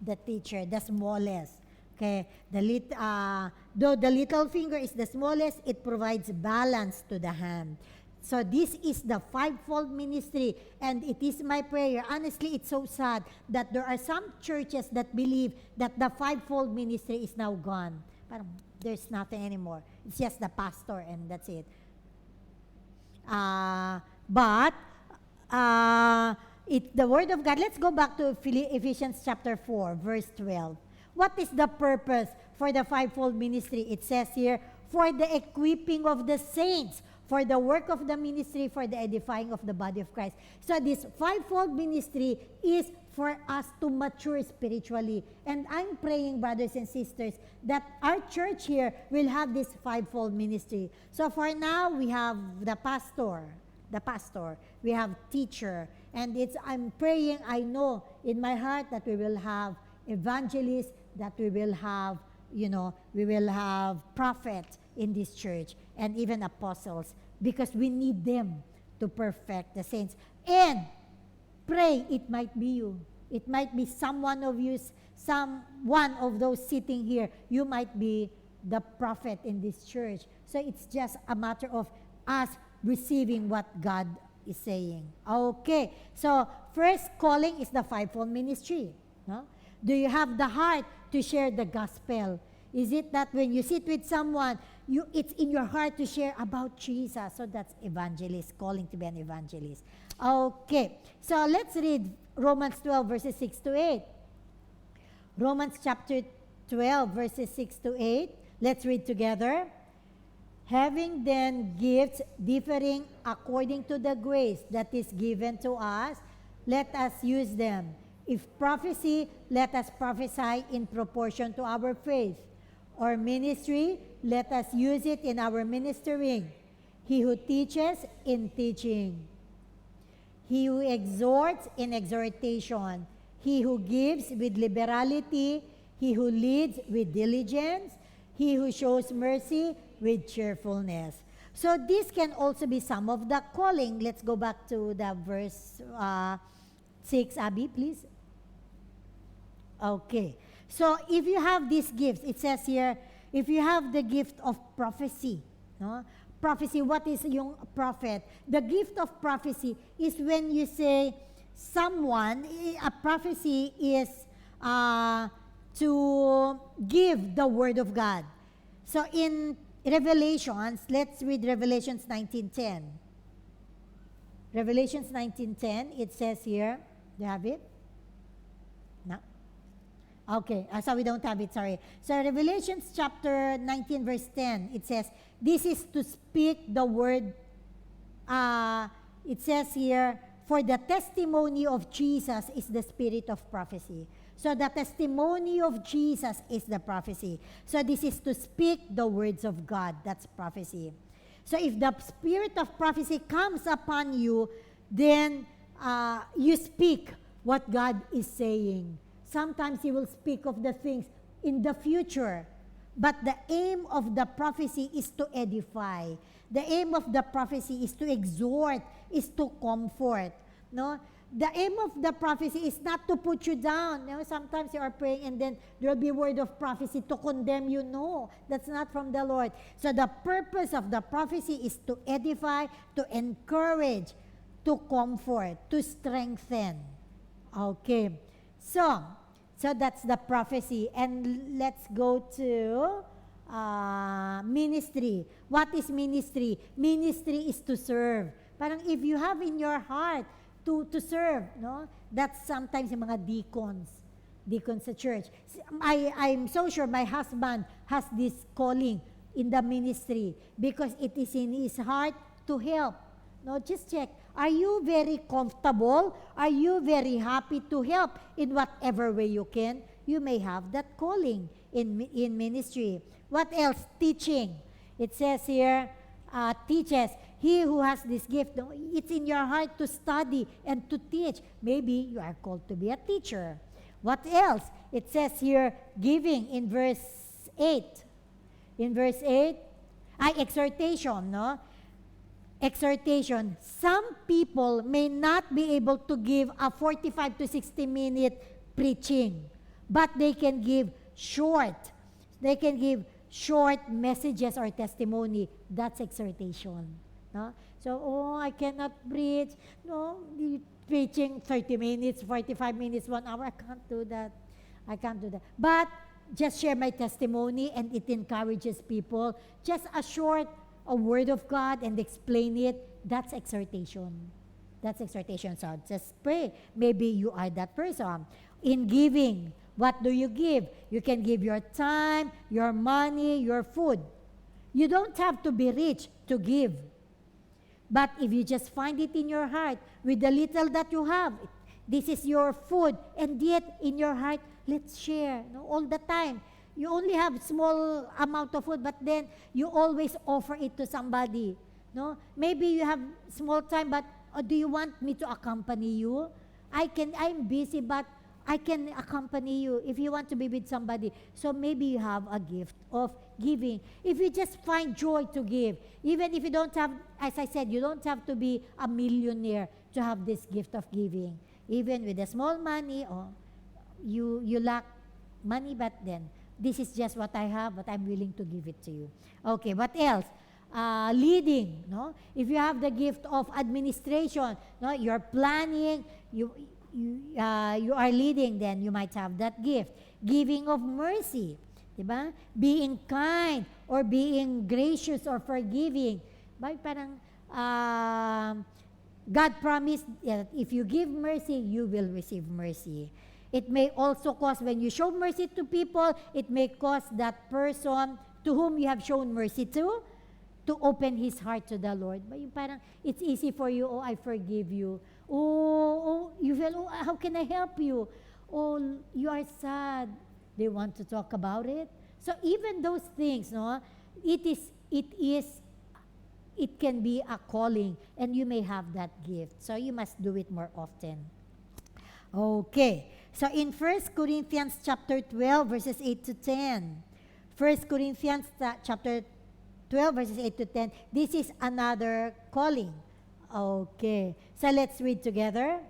The teacher, the smallest. Okay, though the little finger is the smallest, it provides balance to the hand. So this is the fivefold ministry, and it is my prayer. Honestly, it's so sad that there are some churches that believe that the fivefold ministry is now gone. Parang there's nothing anymore. It's just the pastor and that's it. But the word of God, let's go back to Ephesians chapter 4, verse 12. What is the purpose for the fivefold ministry? It says here, for the equipping of the saints, for the work of the ministry, for the edifying of the body of Christ. So this fivefold ministry is for us to mature spiritually. And I'm praying, brothers and sisters, that our church here will have this fivefold ministry. So for now, we have the pastor, we have teacher, and I'm praying, I know in my heart that we will have evangelists, that we will have, we will have prophets in this church, and even apostles, because we need them to perfect the saints. And pray, it might be you. It might be someone of you, one of those sitting here. You might be the prophet in this church. So it's just a matter of us receiving what God is saying. Okay. So first calling is the fivefold ministry. No? Do you have the heart to share the gospel? Is it that when you sit with someone, it's in your heart to share about Jesus? So that's evangelist, calling to be an evangelist. Okay, so let's read Romans 12, verses 6 to 8. Romans chapter 12, verses 6 to 8. Let's read together. Having then gifts differing according to the grace that is given to us, let us use them. If prophecy, let us prophesy in proportion to our faith. Or ministry, let us use it in our ministering. He who teaches in teaching. He who exhorts in exhortation. He who gives with liberality. He who leads with diligence. He who shows mercy with cheerfulness. So this can also be some of the calling. Let's go back to the verse 6, Abby, please. Okay. So if you have these gifts, it says here, if you have the gift of prophecy, no? Prophecy, what is yung prophet? The gift of prophecy is when you say someone, a prophecy is to give the word of God. So in Revelations, let's read Revelations 19:10. Revelations 19:10, it says here, do you have it? No? Okay, so we don't have it, sorry. So Revelations chapter 19 verse 10, it says, this is to speak the word, it says here, for the testimony of Jesus is the spirit of prophecy. So the testimony of Jesus is the prophecy. So this is to speak the words of God. That's prophecy. So if the spirit of prophecy comes upon you, then you speak what God is saying. Sometimes He will speak of the things in the future. But the aim of the prophecy is to edify. The aim of the prophecy is to exhort, is to comfort. No? The aim of the prophecy is not to put you down. You know, sometimes you are praying and then there will be a word of prophecy to condemn you. No, that's not from the Lord. So the purpose of the prophecy is to edify, to encourage, to comfort, to strengthen. Okay. So that's the prophecy. And let's go to ministry. What is ministry? Ministry is to serve. Parang if you have in your heart to serve, no? That's sometimes yung mga deacons sa church. I'm so sure my husband has this calling in the ministry because it is in his heart to help. No, just check. Are you very comfortable? Are you very happy to help in whatever way you can? You may have that calling in ministry. What else? Teaching. It says here, teaches. He who has this gift, it's in your heart to study and to teach. Maybe you are called to be a teacher. What else? It says here, giving in verse 8. In verse 8, exhortation, no? Exhortation. Some people may not be able to give a 45 to 60 minute preaching, but they can give short. They can give short messages or testimony. That's exhortation. No? So, I cannot preach. No, preaching 30 minutes, 45 minutes, 1 hour. I can't do that. I can't do that. But just share my testimony and it encourages people. Just a word of God and explain it. That's exhortation. That's exhortation. So just pray. Maybe you are that person. In giving, what do you give? You can give your time, your money, your food. You don't have to be rich to give. But if you just find it in your heart, with the little that you have, this is your food, and yet in your heart, let's share, no, all the time. You only have small amount of food, but then you always offer it to somebody. No? Maybe you have small time, but do you want me to accompany you? I'm busy, but I can accompany you if you want to be with somebody. So maybe you have a gift of giving. If you just find joy to give, even if you don't have, as I said, you don't have to be a millionaire to have this gift of giving. Even with the small money, or you lack money, but then this is just what I have, but I'm willing to give it to you. Okay, what else? Leading, no? If you have the gift of administration, no, you're planning, you are leading, then you might have that gift. Giving of mercy, diba? Being kind or being gracious or forgiving. Parang God promised that if you give mercy, you will receive mercy. It may also cause, when you show mercy to people, it may cause that person to whom you have shown mercy to open his heart to the Lord. But parang, it's easy for you, oh, I forgive you. Oh, you feel, oh, how can I help you? Oh, you are sad. They want to talk about it. So even those things, no, it is it can be a calling, and you may have that gift. So you must do it more often. Okay. So in 1 Corinthians chapter 12, verses 8 to 10. 1 Corinthians chapter 12, verses 8 to 10. This is another calling. Okay. So let's read together.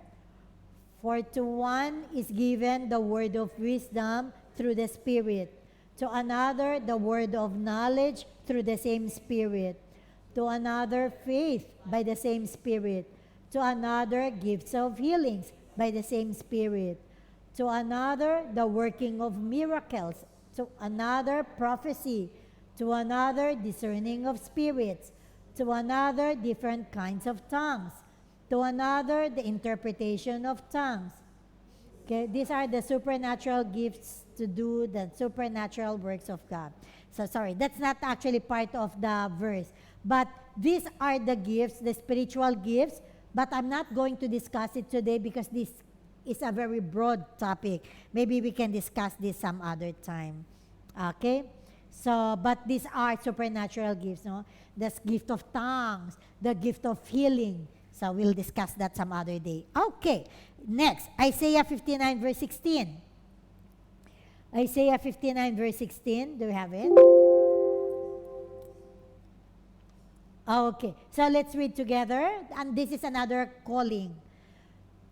For to one is given the word of wisdom through the Spirit, to another the word of knowledge through the same Spirit, to another faith by the same Spirit, to another gifts of healings by the same Spirit, to another the working of miracles, to another prophecy, to another discerning of spirits, to another different kinds of tongues, to another the interpretation of tongues. Okay, these are the supernatural gifts to do the supernatural works of God. So sorry, that's not actually part of the verse. But these are the gifts, the spiritual gifts, but I'm not going to discuss it today because this is a very broad topic. Maybe we can discuss this some other time. Okay? So, but these are supernatural gifts, no? The gift of tongues, the gift of healing. So we'll discuss that some other day. Okay. Next, Isaiah 59 verse 16. Isaiah 59 verse 16. Do we have it? Okay. So let's read together. And this is another calling.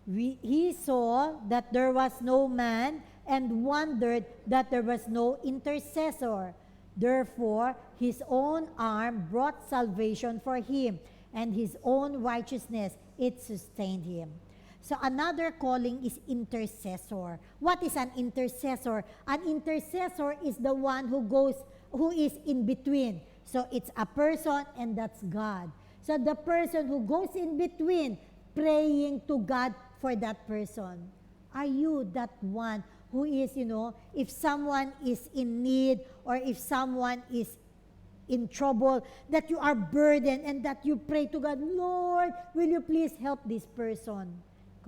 He saw that there was no man and wondered that there was no intercessor. Therefore, his own arm brought salvation for him, and his own righteousness, it sustained him. So another calling is intercessor. What is an intercessor? An intercessor is the one who is in between. So it's a person, and that's God. So the person who goes in between, praying to God for that person. Are you that one who is, if someone is in need or if someone is in trouble, that you are burdened and that you pray to God, Lord, will you please help this person?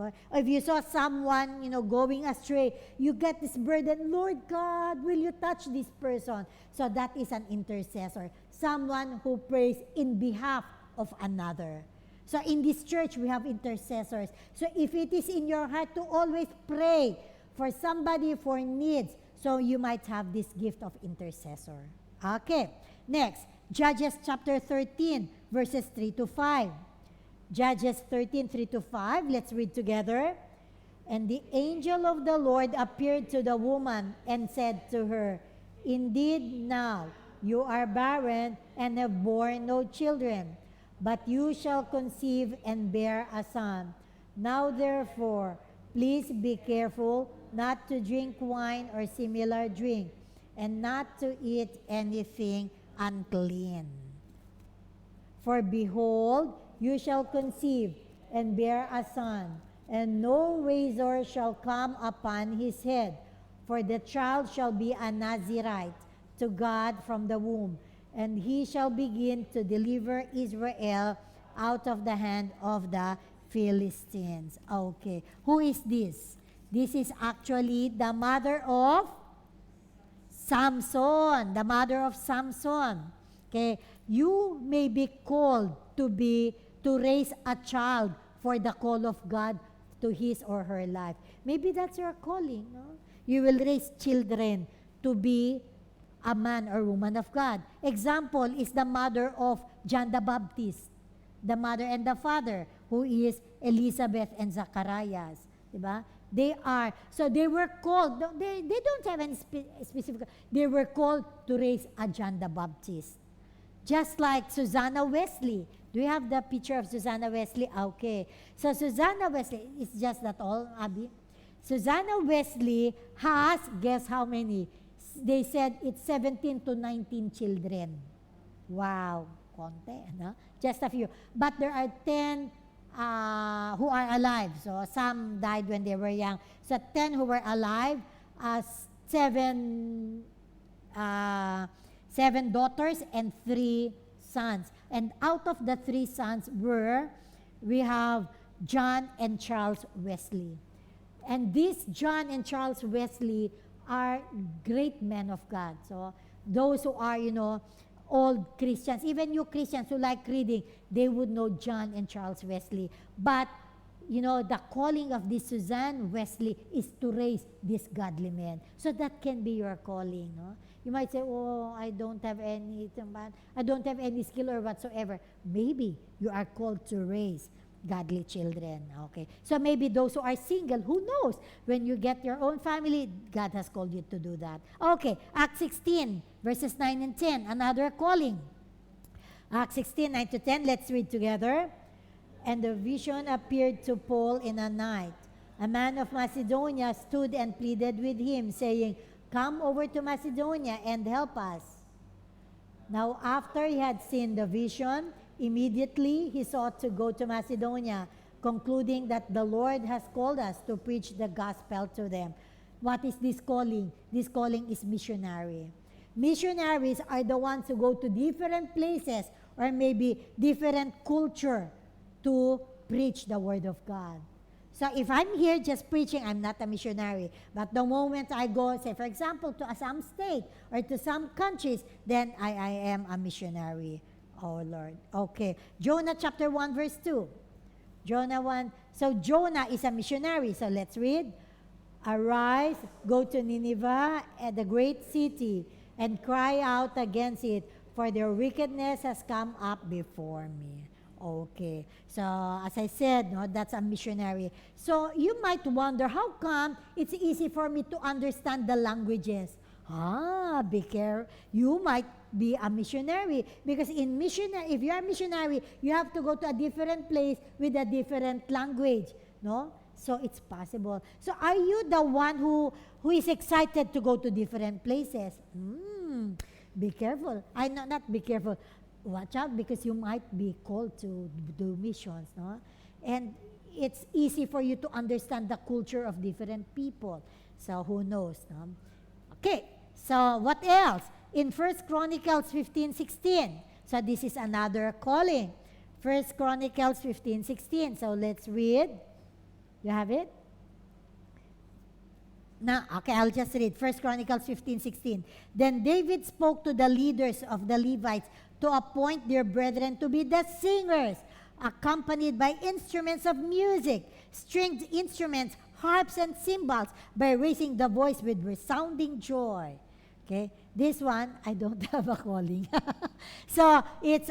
Okay? Or if you saw someone, going astray, you get this burden, Lord God, will you touch this person? So that is an intercessor, someone who prays in behalf of another. So in this church, we have intercessors. So if it is in your heart to always pray for somebody for needs, so you might have this gift of intercessor. Okay. Next, Judges chapter 13, verses 3 to 5. Judges 13, 3 to 5. Let's read together. And the angel of the Lord appeared to the woman and said to her, Indeed, now you are barren and have borne no children, but you shall conceive and bear a son. Now therefore, please be careful not to drink wine or similar drink, and not to eat anything unclean. For behold, you shall conceive and bear a son, and no razor shall come upon his head, for the child shall be a Nazirite to God from the womb, and he shall begin to deliver Israel out of the hand of the Philistines. Okay. Who is this? This is actually the mother of Samson. The mother of Samson. Okay. You may be called to raise a child for the call of God to his or her life. Maybe that's your calling. No? You will raise children to be a man or woman of God. Example is the mother of John the Baptist, the mother and the father, who is Elizabeth and Zacharias. Diba? They were called, they don't have any specific, they were called to raise a John the Baptist. Just like Susanna Wesley. Do you have the picture of Susanna Wesley? Okay. So Susanna Wesley, is just that all, Abby? Susanna Wesley has, guess how many? They said it's 17 to 19 children. Wow. Konti, no? Just a few. But there are 10 who are alive. So some died when they were young. So 10 who were alive, seven daughters and 3 sons. And out of the 3 sons we have John and Charles Wesley. And these John and Charles Wesley are great men of God. So those who are, old Christians, even you Christians who like reading, they would know John and Charles Wesley. But, you know, the calling of this Suzanne Wesley is to raise these godly men. So that can be your calling, no? You might say, oh, I don't have any skill or whatsoever. Maybe you are called to raise godly children. Okay. So maybe those who are single, who knows? When you get your own family, God has called you to do that. Okay. Acts 16, verses 9 and 10. Another calling. Acts 16, 9 to 10. Let's read together. And the vision appeared to Paul in a night. A man of Macedonia stood and pleaded with him, saying, come over to Macedonia and help us. Now, after he had seen the vision, immediately he sought to go to Macedonia, concluding that the Lord has called us to preach the gospel to them. What is this calling? This calling is missionary. Missionaries are the ones who go to different places or maybe different culture to preach the word of God. So if I'm here just preaching, I'm not a missionary. But the moment I go, say for example, to some state or to some countries, then I am a missionary. Oh Lord. Okay. Jonah chapter 1 verse 2. Jonah 1. So Jonah is a missionary. So let's read. Arise, go to Nineveh, the great city, and cry out against it, for their wickedness has come up before me. Okay. So, as I said, no, that's a missionary. So, you might wonder, how come it's easy for me to understand the languages? Be careful. You might be a missionary because if you are a missionary, you have to go to a different place with a different language, no? So, it's possible. So, are you the one who is excited to go to different places? Be careful. Not be careful. Watch out because you might be called to do missions, no? And it's easy for you to understand the culture of different people. So who knows, no? Okay, so what else? In 1 Chronicles 15:16. So this is another calling. 1 Chronicles 15:16. So let's read. You have it? Now, okay, I'll just read 1 Chronicles 15:16. Then David spoke to the leaders of the Levites to appoint their brethren to be the singers, accompanied by instruments of music, stringed instruments, harps, and cymbals, by raising the voice with resounding joy. Okay, this one, I don't have a calling. So, it's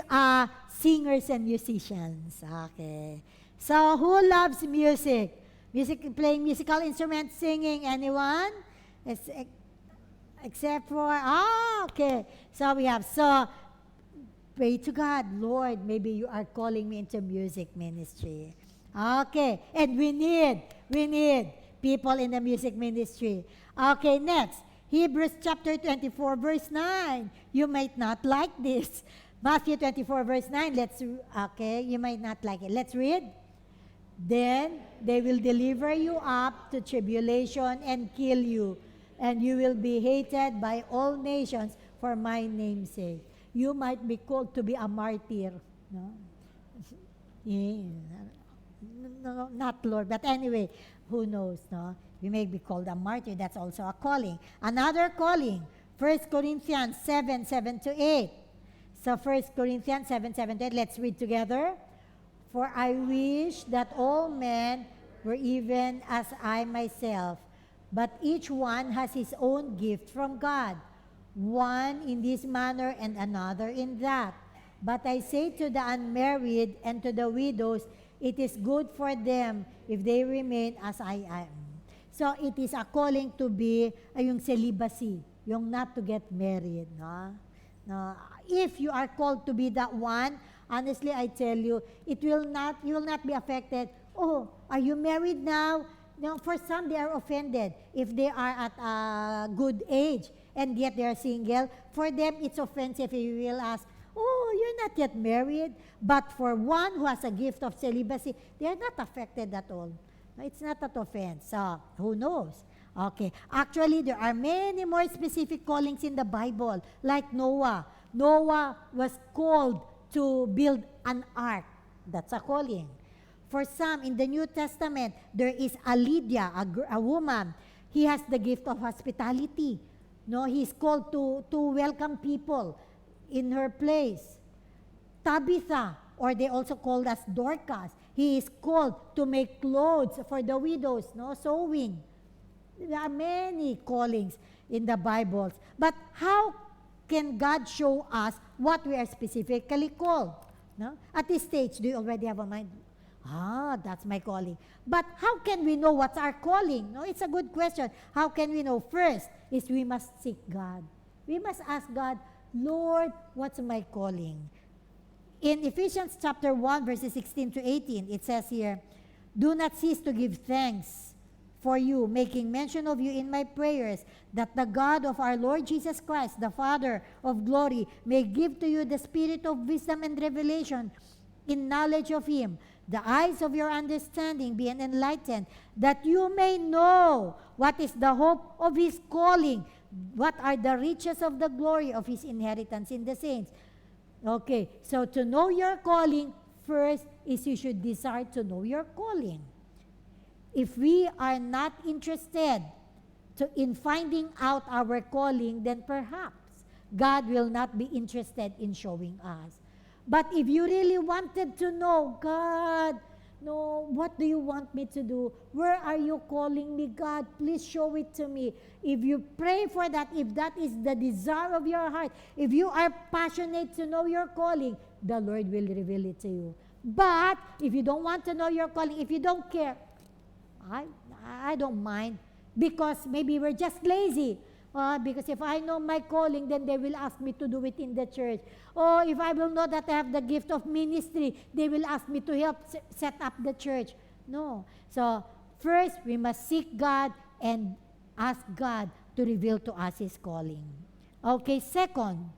singers and musicians. Okay. So, who loves music? Playing musical instruments, singing, anyone? Except for, okay. So, we have, pray to God, Lord, maybe you are calling me into music ministry. Okay, and we need people in the music ministry. Okay, next, Hebrews chapter 24, verse 9. You might not like this. Matthew 24, verse 9, you might not like it. Let's read. Then they will deliver you up to tribulation and kill you, and you will be hated by all nations for my name's sake. You might be called to be a martyr. No? No, not Lord. But anyway, who knows, no? You may be called a martyr. That's also a calling. Another calling, 1 Corinthians 7:7-8. So 1 Corinthians 7:7-8, let's read together. For I wish that all men were even as I myself, but each one has his own gift from God, one in this manner and another in that. But I say to the unmarried and to the widows, it is good for them if they remain as I am. So it is a calling to be yung celibacy, yung not to get married. No? No. If you are called to be that one, honestly, I tell you, you will not be affected. Oh, are you married now? No, for some, they are offended if they are at a good age and yet they are single. For them, it's offensive if you will ask, oh, you're not yet married. But for one who has a gift of celibacy, they are not affected at all. It's not an offense. So, who knows? Okay. Actually, there are many more specific callings in the Bible, like Noah. Noah was called to build an ark. That's a calling. For some, in the New Testament, there is a Lydia, a woman. He has the gift of hospitality. No, he's called to welcome people in her place. Tabitha, or they also called us Dorcas, he is called to make clothes for the widows, no, sewing. There are many callings in the Bibles. But how can God show us what we are specifically called? No? At this stage, do you already have a mind? That's my calling. But how can we know what's our calling? No, it's a good question. How can we know? First is we must seek God. We must ask God, Lord, what's my calling? In Ephesians chapter 1, verses 16 to 18, it says here, do not cease to give thanks for you, making mention of you in my prayers, that the God of our Lord Jesus Christ, the Father of glory, may give to you the spirit of wisdom and revelation in knowledge of him, the eyes of your understanding being enlightened, that you may know what is the hope of his calling, what are the riches of the glory of his inheritance in the saints. Okay, so to know your calling, first is you should desire to know your calling. If we are not interested in finding out our calling, then perhaps God will not be interested in showing us. But if you really wanted to know, God, no, what do you want me to do? Where are you calling me, God? Please show it to me. If you pray for that, if that is the desire of your heart, if you are passionate to know your calling, the Lord will reveal it to you. But if you don't want to know your calling, if you don't care, I don't mind, because maybe we're just lazy. Because if I know my calling, then they will ask me to do it in the church. Or if I will know that I have the gift of ministry, they will ask me to help set up the church. No. So first, we must seek God and ask God to reveal to us his calling. Okay, second,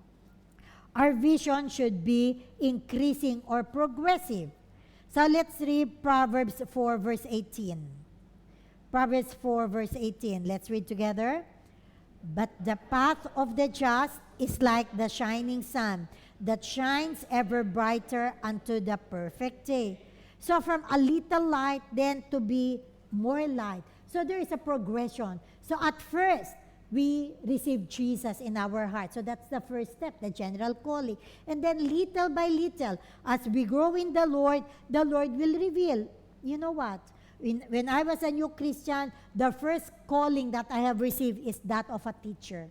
our vision should be increasing or progressive. So let's read Proverbs 4, verse 18. Proverbs 4, verse 18. Let's read together. But the path of the just is like the shining sun that shines ever brighter unto the perfect day. So from a little light, then to be more light. So there is a progression. So at first, we receive Jesus in our heart. So that's the first step, the general calling. And then little by little, as we grow in the Lord will reveal. You know what? When I was a new Christian, the first calling that I have received is that of a teacher.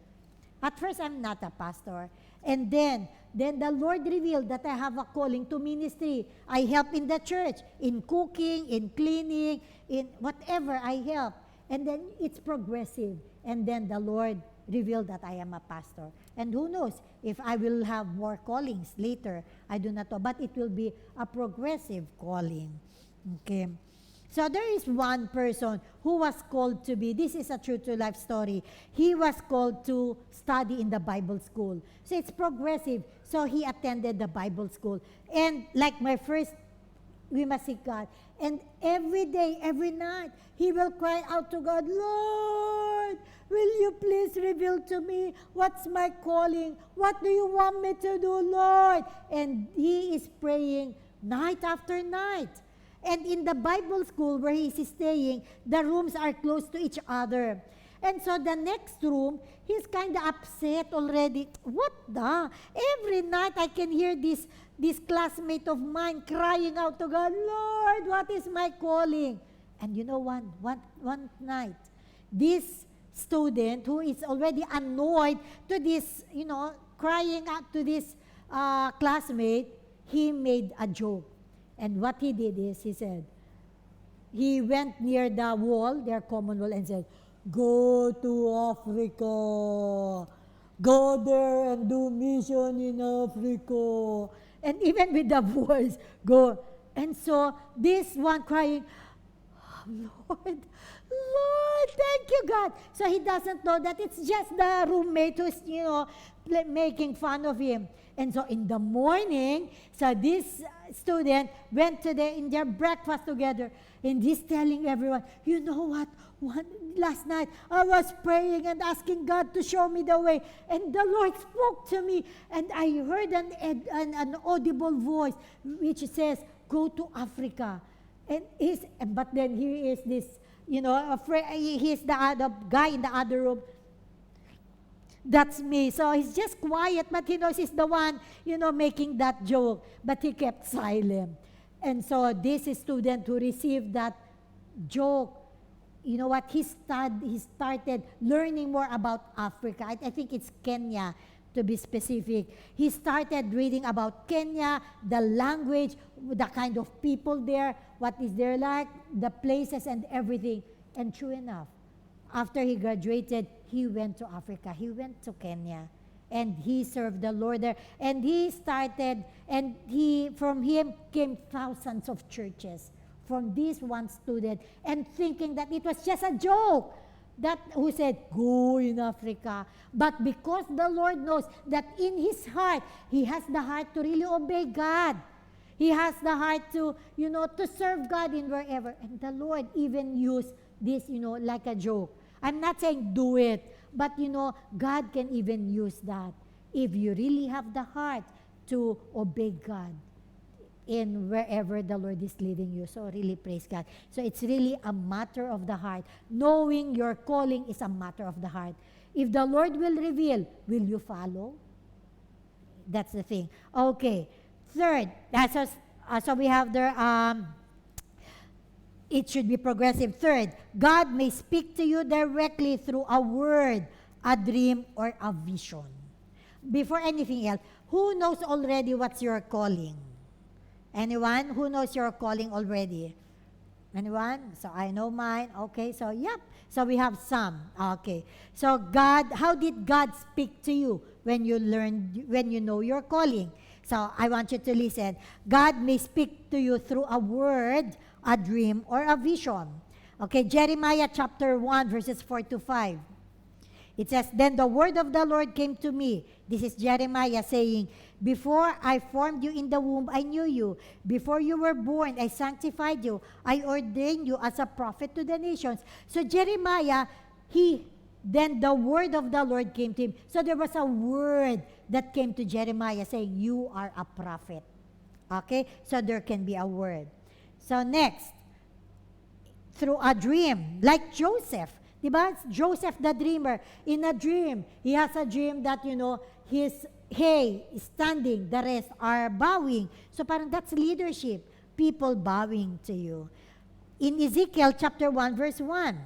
At first, I'm not a pastor. And then the Lord revealed that I have a calling to ministry. I help in the church, in cooking, in cleaning, in whatever I help. And then it's progressive. And then the Lord revealed that I am a pastor. And who knows if I will have more callings later. I do not know. But it will be a progressive calling. Okay. So there is one person who was called to be, this is a true-to-life story. He was called to study in the Bible school. So it's progressive. So he attended the Bible school. And like my first, we must seek God. And every day, every night, he will cry out to God, Lord, will you please reveal to me what's my calling? What do you want me to do, Lord? And he is praying night after night. And in the Bible school where he is staying, the rooms are close to each other. And so the next room, he's kind of upset already. What the? Every night I can hear this classmate of mine crying out to God, Lord, what is my calling? And you know, one night, this student who is already annoyed to this, crying out to this classmate, he made a joke. And what he did is, he said, he went near the wall, their common wall, and said, go to Africa. Go there and do mission in Africa. And even with the voice, go. And so this one crying, Lord, thank you, God. So he doesn't know that it's just the roommate who's, making fun of him. And so in the morning, so this student went in their breakfast together, and he's telling everyone, you know what? Last night, I was praying and asking God to show me the way, and the Lord spoke to me, and I heard an audible voice which says, go to Africa. But then here is this, he's the other guy in the other room. That's me. So he's just quiet, but he knows he's the one, making that joke. But he kept silent. And so this student who received that joke, you know what, he started learning more about Africa. I think it's Kenya, to be specific. He started reading about Kenya, the language, the kind of people there, what is there like, the places and everything. And true enough, after he graduated, he went to Africa. He went to Kenya. And he served the Lord there. And he started, and from him came thousands of churches from this one student, and thinking that it was just a joke, that who said, go in Africa. But because the Lord knows that in his heart, he has the heart to really obey God. He has the heart to, to serve God in wherever. And the Lord even used this, like a joke. I'm not saying do it, but, God can even use that if you really have the heart to obey God in wherever the Lord is leading you. So really praise God. So it's really a matter of the heart. Knowing your calling is a matter of the heart. If the Lord will reveal, will you follow? That's the thing. Okay. Third, so we have there, it should be progressive. Third, God may speak to you directly through a word, a dream, or a vision. Before anything else, who knows already what's your calling? Anyone who knows your calling already? Anyone? So I know mine. Okay, so yep. So we have some. Okay. So how did God speak to you when you know your calling? So I want you to listen. God may speak to you through a word, a dream, or a vision. Okay, Jeremiah chapter 1, verses 4 to 5. It says, then the word of the Lord came to me. This is Jeremiah saying, before I formed you in the womb, I knew you. Before you were born, I sanctified you. I ordained you as a prophet to the nations. So Jeremiah, then the word of the Lord came to him. So there was a word that came to Jeremiah saying, you are a prophet. Okay? So there can be a word. So next, through a dream, like Joseph. Diba? Joseph the dreamer, in a dream, he has a dream that, his hay is standing, the rest are bowing. So parang that's leadership, people bowing to you. In Ezekiel chapter 1, verse 1,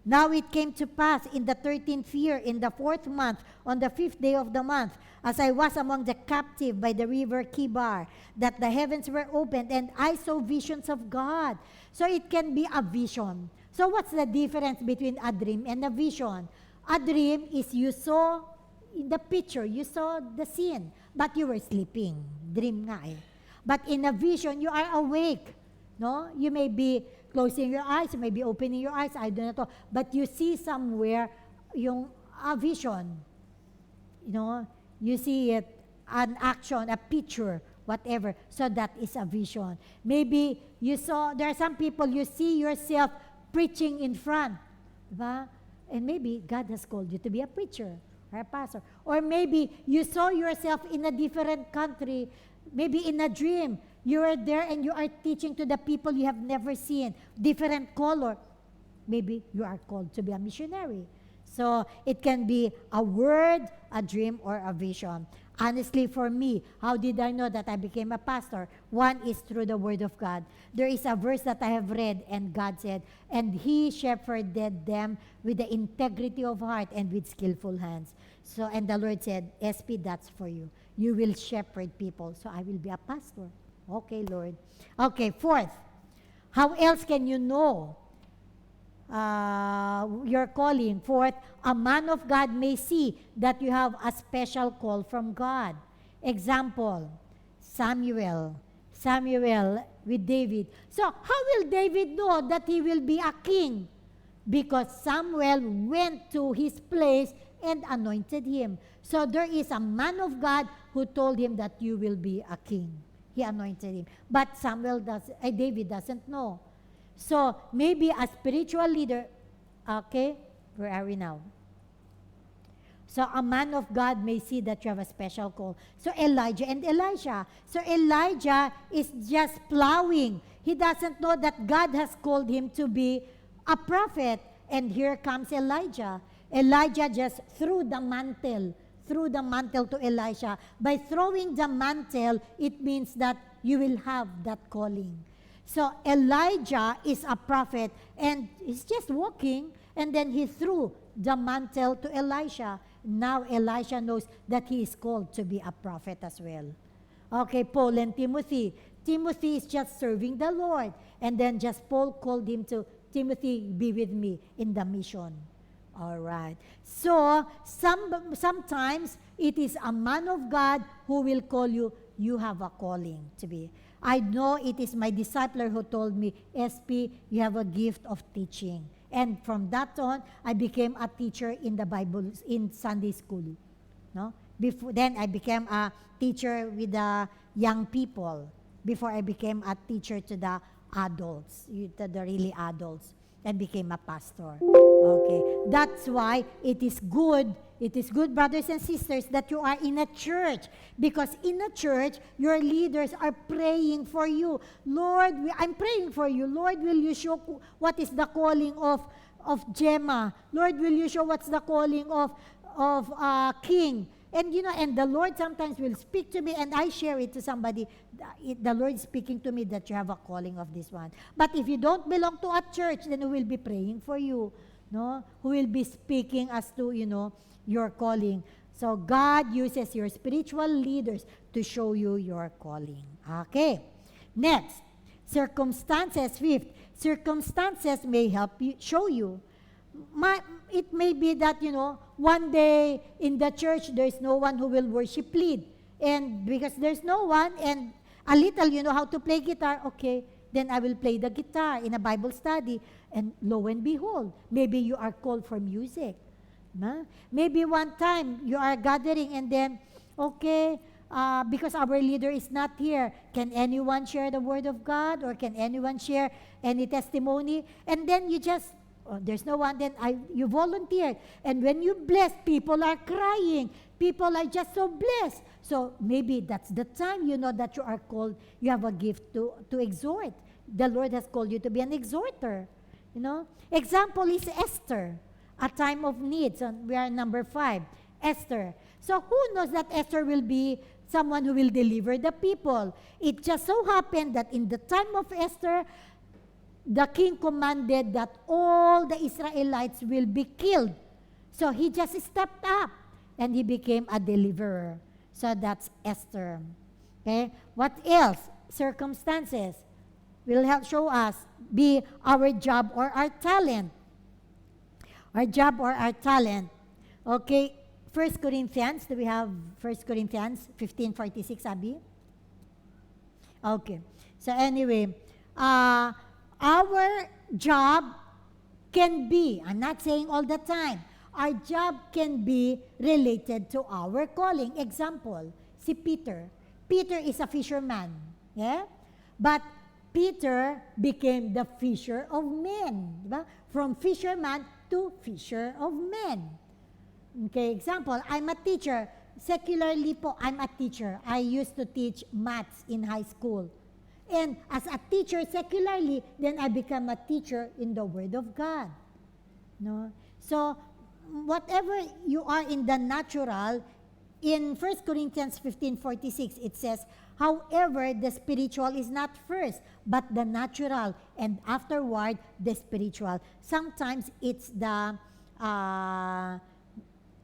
now it came to pass in the 13th year, in the 4th month, on the 5th day of the month, as I was among the captive by the river Kibar, that the heavens were opened, and I saw visions of God. So it can be a vision. So what's the difference between a dream and a vision? A dream is you saw in the picture, you saw the scene, but you were sleeping. Dream nga eh. But in a vision, you are awake. No? You may be closing your eyes, you may be opening your eyes, I don't know. But you see somewhere a vision. You see it, an action, a picture, whatever. So that is a vision. Maybe there are some people, you see yourself preaching in front. Diba? And maybe God has called you to be a preacher or a pastor. Or maybe you saw yourself in a different country, maybe in a dream. You are there and you are teaching to the people you have never seen, different color. Maybe you are called to be a missionary. So it can be a word, a dream, or a vision. Honestly, for me, how did I know that I became a pastor? One is through the Word of God. There is a verse that I have read, and God said, and He shepherded them with the integrity of heart and with skillful hands. So, and the Lord said, SP, that's for you. You will shepherd people. So I will be a pastor. Okay, Lord. Okay, fourth, how else can you know your calling? Fourth, a man of God may see that you have a special call from God. Example, Samuel with David. So how will David know that he will be a king? Because Samuel went to his place and anointed him. So there is a man of God who told him that you will be a king. He anointed him. But David doesn't know. So maybe a spiritual leader, okay, where are we now? So a man of God may see that you have a special call. So Elijah and Elisha. So Elijah is just plowing. He doesn't know that God has called him to be a prophet. And here comes Elijah. Elijah just threw the mantle to Elisha. By throwing the mantle, it means that you will have that calling. So Elijah is a prophet, and he's just walking, and then he threw the mantle to Elisha. Now Elisha knows that he is called to be a prophet as well. Okay, Paul and Timothy. Timothy is just serving the Lord. And then just Paul called him to, Timothy, be with me in the mission. All right. So, sometimes it is a man of God who will call you. You have a calling to be. I know it is my discipler who told me, SP, you have a gift of teaching. And from that on, I became a teacher in the Bible, in Sunday school. No? Then I became a teacher with the young people. Before I became a teacher to the adults, to the really adults, and became a pastor. Okay, that's why it is good, brothers and sisters, that you are in a church, because in a church, your leaders are praying for you. Lord, I'm praying for you. Lord, will you show what is the calling of Gemma? Lord, will you show what's the calling of King? And and the Lord sometimes will speak to me, and I share it to somebody. The Lord is speaking to me that you have a calling of this one. But if you don't belong to a church, then who will be praying for you? No? Who will be speaking as to, your calling. So God uses your spiritual leaders to show you your calling. Okay. Next, circumstances. Fifth, circumstances may help you, show you. It may be that, one day in the church, there's no one who will worship lead. And because there's no one, and a little, you know how to play guitar, okay, then I will play the guitar in a Bible study. And lo and behold, maybe you are called for music. Nah? Maybe one time you are gathering and then, okay, because our leader is not here, can anyone share the word of God, or can anyone share any testimony? And then you just, there's no one, then you volunteer. And when you bless, people are crying. People are just so blessed. So maybe that's the time that you are called, you have a gift to exhort. The Lord has called you to be an exhorter. Example is Esther, a time of need. So we are number 5, Esther. So who knows that Esther will be someone who will deliver the people? It just so happened that in the time of Esther, the king commanded that all the Israelites will be killed. So he just stepped up and he became a deliverer. So that's Esther. Okay? What else? Circumstances will help show us be our job or our talent. Our job or our talent. Okay, 1 Corinthians, do we have 1 Corinthians 15:46, Abby? Okay. So anyway, our job can be, I'm not saying all the time, our job can be related to our calling. Example, si Peter. Peter is a fisherman. Yeah? But Peter became the fisher of men. Diba? From fisherman to fisher of men. Okay, example, I'm a teacher. Secularly po, I'm a teacher. I used to teach maths in high school. And as a teacher secularly, then I become a teacher in the Word of God. No? So, whatever you are in the natural, in 1 Corinthians 15:46, it says, however, the spiritual is not first, but the natural, and afterward, the spiritual. Sometimes it's the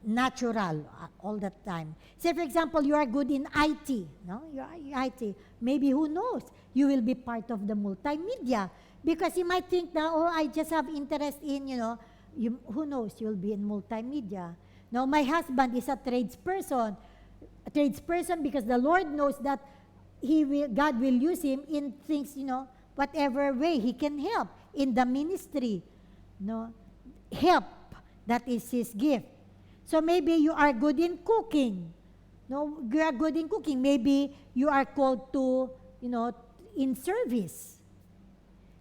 natural all the time. Say, for example, you are good in IT. No? You are IT. Maybe, who knows? You will be part of the multimedia. Because you might think that, I just have interest in, who knows? You'll be in multimedia. Now, my husband is a tradesperson. A tradesperson because the Lord knows that God will use him in things, whatever way he can help in the ministry. No? Help. That is his gift. So maybe you are good in cooking. No, you are good in cooking. Maybe you are called to, in service.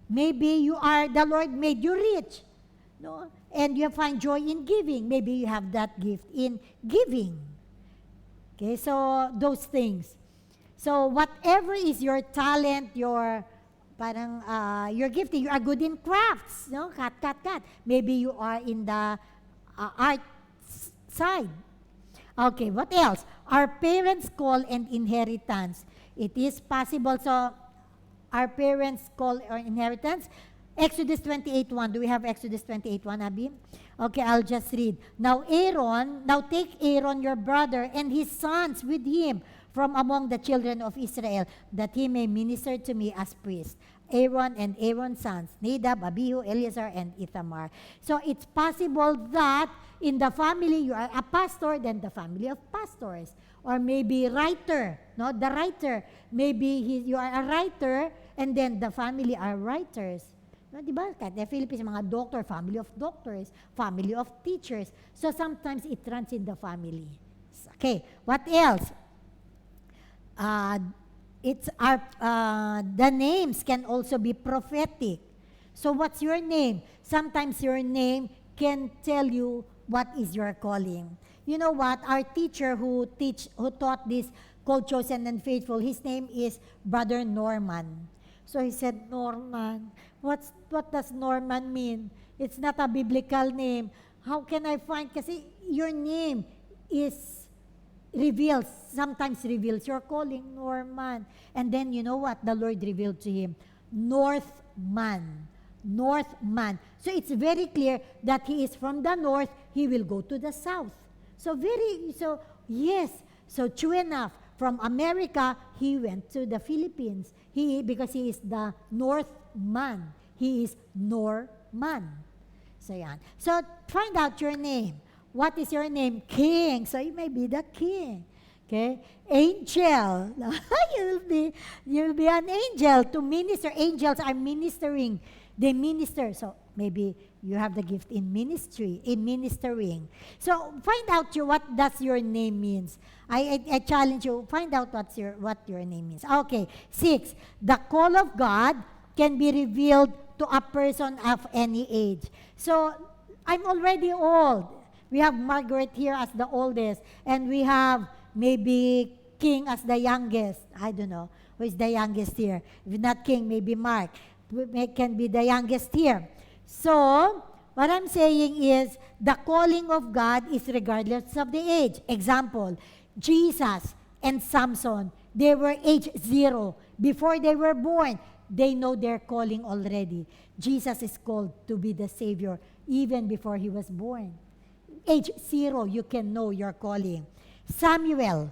Maybe the Lord made you rich. No? And you find joy in giving. Maybe you have that gift in giving. Okay, so those things. So whatever is your talent, your gifting, you are good in crafts. No? Cut. Maybe you are in the art side. Okay, what else? Our parents' call and inheritance. It is possible. So, our parents' call or inheritance. Exodus 28:1. Do we have Exodus 28:1, Abby? Okay, I'll just read. Now take Aaron your brother and his sons with him from among the children of Israel, that he may minister to me as priest. Aaron and Aaron's sons, Nadab, Abihu, Eleazar, and Ithamar. So it's possible that in the family you are a pastor, then the family of pastors. Or maybe writer, no? The writer. Maybe you are a writer, and then the family are writers. No, di ba? Kahit the Philippines, mga doctor, family of doctors, family of teachers. So sometimes it runs in the family. Okay, what else? The names can also be prophetic. So what's your name? Sometimes your name can tell you what is your calling. You know what? Our teacher who taught this, called Chosen and Faithful, his name is Brother Norman. So he said, Norman. What does Norman mean? It's not a biblical name. How can I find? Kasi your name sometimes reveals your calling, Norman. And then you know what? The Lord revealed to him, Northman. Northman. So it's very clear that he is from the north, he will go to the south. So yes. So true enough, from America, he went to the Philippines. Because he is the Northman. He is Norman. So yan. So find out your name. What is your name? King. So you may be the king. Okay? Angel. You'll be an angel to minister. Angels are ministering. They minister. So maybe you have the gift in ministering. So find out what does your name means. I challenge you, find out what your name means. Okay, 6. The call of God can be revealed to a person of any age. So I'm already old. We have Margaret here as the oldest, and we have maybe King as the youngest. I don't know who is the youngest here. If not King, maybe Mark. Can be the youngest here. So, what I'm saying is, the calling of God is regardless of the age. Example, Jesus and Samson, they were age 0. Before they were born, they know their calling already. Jesus is called to be the Savior even before he was born. Age 0, you can know your calling. Samuel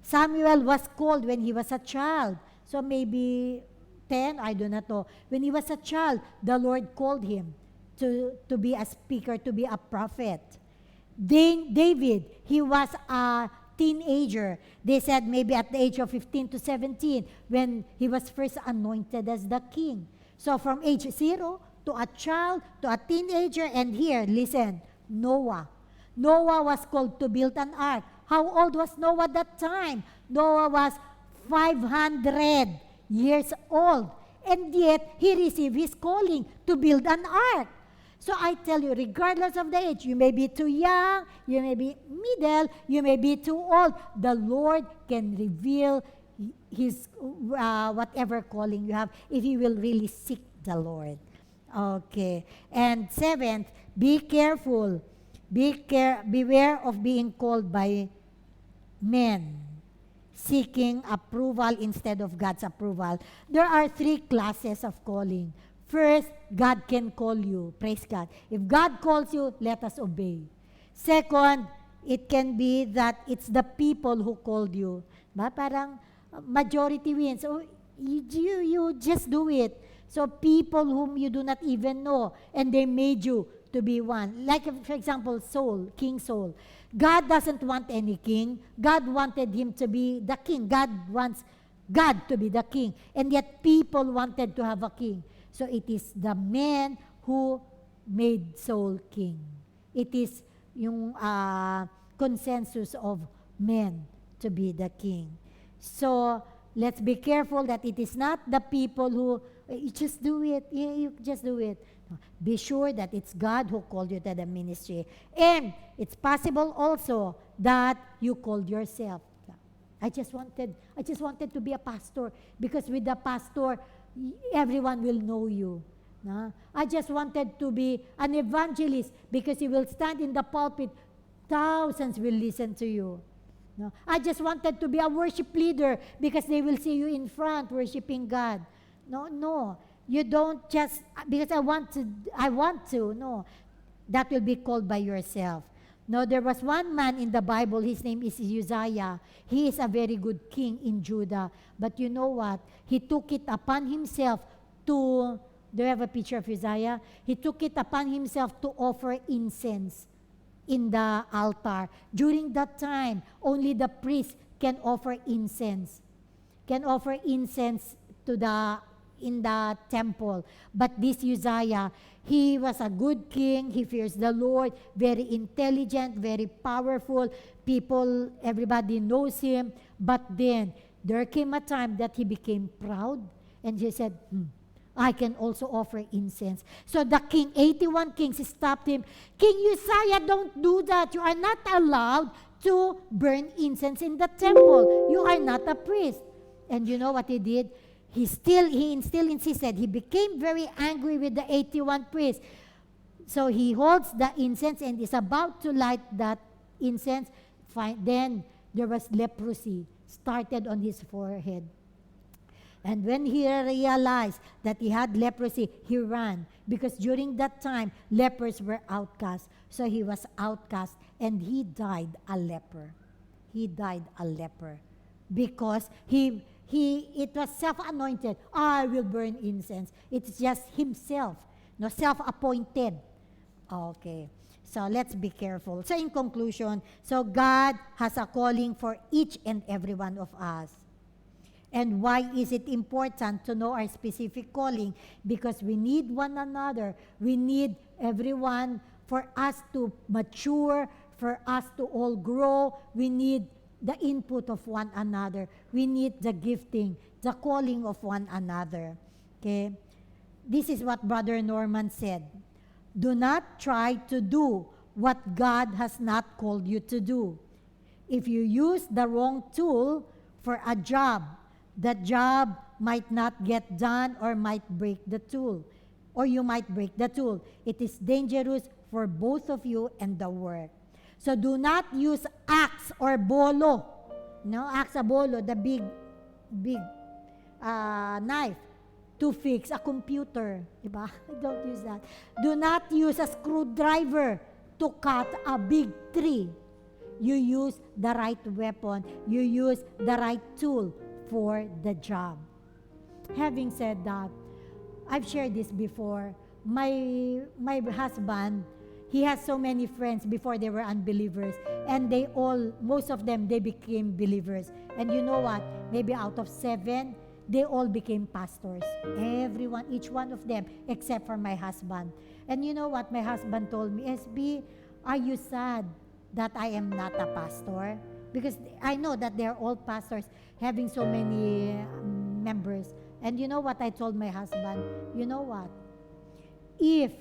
was called when he was a child. So maybe 10, I do not know. When he was a child, the Lord called him to be a speaker, to be a prophet. David, he was a teenager. They said maybe at the age of 15 to 17 when he was first anointed as the king. So from age 0 to a child to a teenager, and here, listen, Noah. Noah was called to build an ark. How old was Noah that time? Noah was 500 years old. And yet, he received his calling to build an ark. So I tell you, regardless of the age, you may be too young, you may be middle, you may be too old, the Lord can reveal his whatever calling you have if you will really seek the Lord. Okay. And 7th, be careful. Beware of being called by men, seeking approval instead of God's approval. There are 3 classes of calling. First, God can call you. Praise God. If God calls you, let us obey. Second, it can be that it's the people who called you. Parang majority wins. So you just do it. So people whom you do not even know, and they made you to be one. Like, for example, Saul, King Saul. God doesn't want any king. God wanted him to be the king. God wants God to be the king. And yet people wanted to have a king. So it is the men who made Saul king. It is yung consensus of men to be the king. So let's be careful that it is not the people who, you just do it, you just do it. Be sure that it's God who called you to the ministry. And it's possible also that you called yourself. I just wanted to be a pastor, because with the pastor, everyone will know you. No? I just wanted to be an evangelist because you will stand in the pulpit, thousands will listen to you. No? I just wanted to be a worship leader because they will see you in front worshiping God. No. You don't just because I want to. No. That will be called by yourself. No, there was one man in the Bible, his name is Uzziah. He is a very good king in Judah. But you know what? He took it upon himself to, do you have a picture of Uzziah? He took it upon himself to offer incense in the altar. During that time, only the priest can offer incense. Can offer incense in the temple. But this Uzziah, he was a good king. He fears the Lord, very intelligent, very powerful. People, everybody knows him. But then, there came a time that he became proud. And he said, I can also offer incense. So the king, 81 kings stopped him. King Uzziah, don't do that. You are not allowed to burn incense in the temple. You are not a priest. And you know what he did? He still insisted. He became very angry with the 81 priests. So he holds the incense and is about to light that incense. Then there was leprosy started on his forehead. And when he realized that he had leprosy, he ran. Because during that time, lepers were outcast. So he was outcast and he died a leper. He died a leper. Because it was self-anointed. I will burn incense. It's just himself, no, self-appointed. Okay, so let's be careful. So in conclusion, so God has a calling for each and every one of us. And why is it important to know our specific calling? Because we need one another. We need everyone for us to mature, for us to all grow. We need the input of one another. We need the gifting, the calling of one another. Okay? This is what Brother Norman said. Do not try to do what God has not called you to do. If you use the wrong tool for a job, that job might not get done or might break the tool. Or you might break the tool. It is dangerous for both of you and the work. So do not use axe or bolo. No, axe or bolo, the big knife to fix a computer. Diba? Don't use that. Do not use a screwdriver to cut a big tree. You use the right weapon. You use the right tool for the job. Having said that, I've shared this before. My husband, he has so many friends before they were unbelievers, and most of them, they became believers. And you know what? Maybe out of 7, they all became pastors. Everyone, each one of them, except for my husband. And you know what my husband told me? SB, are you sad that I am not a pastor? Because I know that they're all pastors having so many members. And you know what I told my husband? You know what? If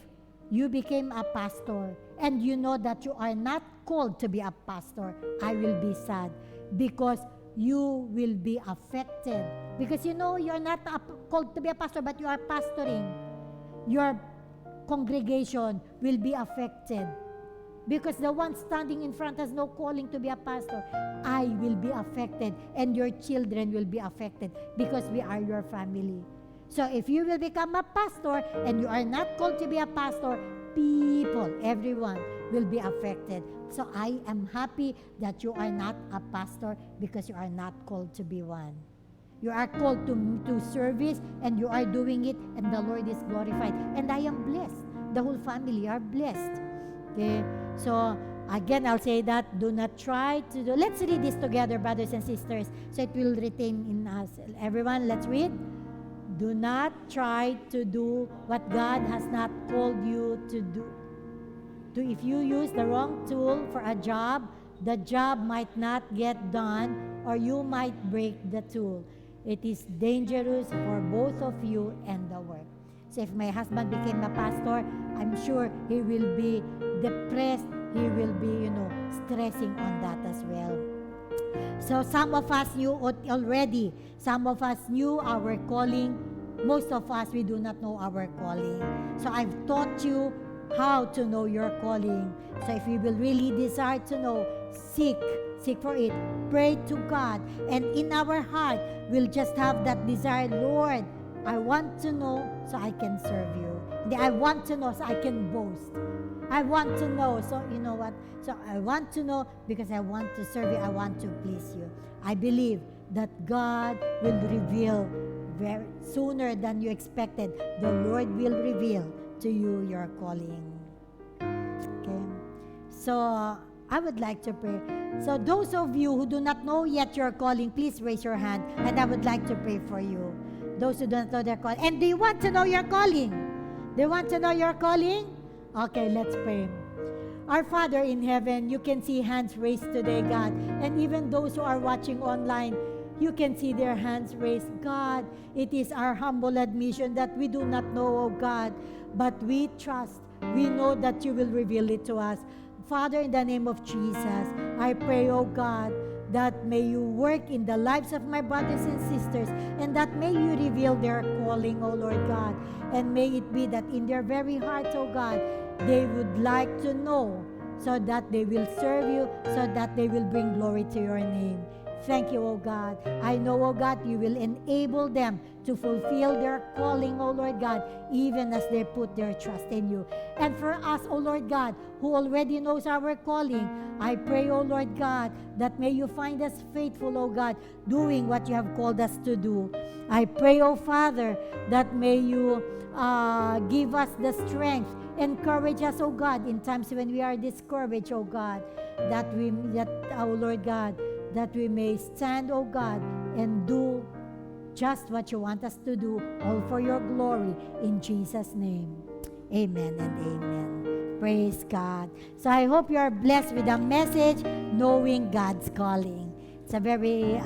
you became a pastor and you know that you are not called to be a pastor, I will be sad because you will be affected. Because you know you're not called to be a pastor, but you are pastoring. Your congregation will be affected. Because the one standing in front has no calling to be a pastor. I will be affected and your children will be affected because we are your family. So if you will become a pastor and you are not called to be a pastor, people, everyone will be affected. So I am happy that you are not a pastor because you are not called to be one. You are called to service and you are doing it and the Lord is glorified. And I am blessed. The whole family are blessed. Okay, so again, I'll say that do not try to do. Let's read this together, brothers and sisters, so it will retain in us. Everyone, let's read. Do not try to do what God has not called you to do. If you use the wrong tool for a job, the job might not get done or you might break the tool. It is dangerous for both of you and the work. So if my husband became a pastor, I'm sure he will be depressed. He will be, stressing on that as well. So some of us knew already. Some of us knew our calling most of us, we do not know our calling. So I've taught you how to know your calling. So if you will really desire to know, seek for it, pray to God, and in our heart, we'll just have that desire, Lord, I want to know so I can serve you. I want to know so I can boast. I want to know, so you know what? So I want to know because I want to serve you, I want to please you. I believe that God will reveal very sooner than you expected. The Lord will reveal to you your calling. Okay? So I would like to pray. So those of you who do not know yet your calling, please raise your hand and I would like to pray for you. Those who don't know their calling. And do you want to know your calling? Do you want to know your calling? Okay, let's pray. Our Father in heaven, you can see hands raised today, God. And even those who are watching online, you can see their hands raised. God, it is our humble admission that we do not know, oh God, but we trust. We know that you will reveal it to us. Father, in the name of Jesus, I pray, oh God, that may you work in the lives of my brothers and sisters, and that may you reveal their calling, oh Lord God. And may it be that in their very hearts, oh God, they would like to know so that they will serve you, so that they will bring glory to your name. Thank you, oh God. I know, oh God, you will enable them to fulfill their calling, oh Lord God, even as they put their trust in you. And for us, oh Lord God, who already knows our calling, I pray, oh Lord God, that may you find us faithful, oh God, doing what you have called us to do. I pray, oh Father, that may you give us the strength, encourage us, oh God, in times when we are discouraged, oh God, oh Lord God, that we may stand, oh God, and do just what you want us to do, all for your glory, in Jesus' name. Amen and amen. Praise God. So I hope you are blessed with the message, knowing God's calling. It's a very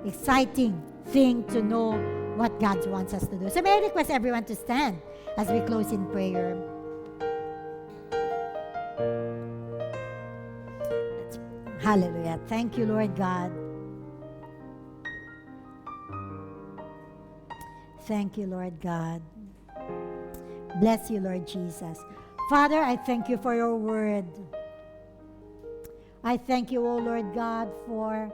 exciting thing to know what God wants us to do. So may I request everyone to stand as we close in prayer. Hallelujah. Thank you, Lord God. Thank you, Lord God. Bless you, Lord Jesus. Father, I thank you for your word. I thank you, O Lord God, for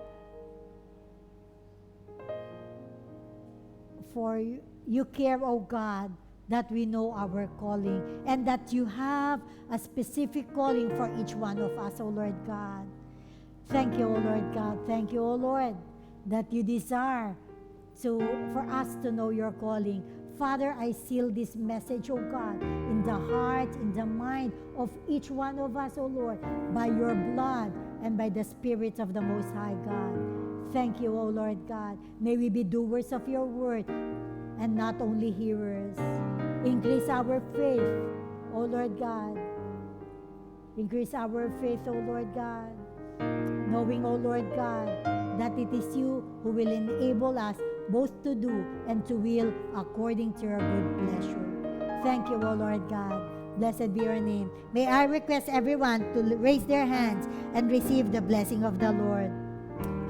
you care, O God, that we know our calling and that you have a specific calling for each one of us, O Lord God. Thank you, O Lord God. Thank you, O Lord, that you desire for us to know your calling. Father, I seal this message, O God, in the heart, in the mind of each one of us, O Lord, by your blood and by the Spirit of the Most High God. Thank you, O Lord God. May we be doers of your word and not only hearers. Increase our faith, O Lord God. Increase our faith, O Lord God. Knowing, O Lord God, that it is you who will enable us both to do and to will according to your good pleasure. Thank you, O Lord God. Blessed be your name. May I request everyone to raise their hands and receive the blessing of the Lord.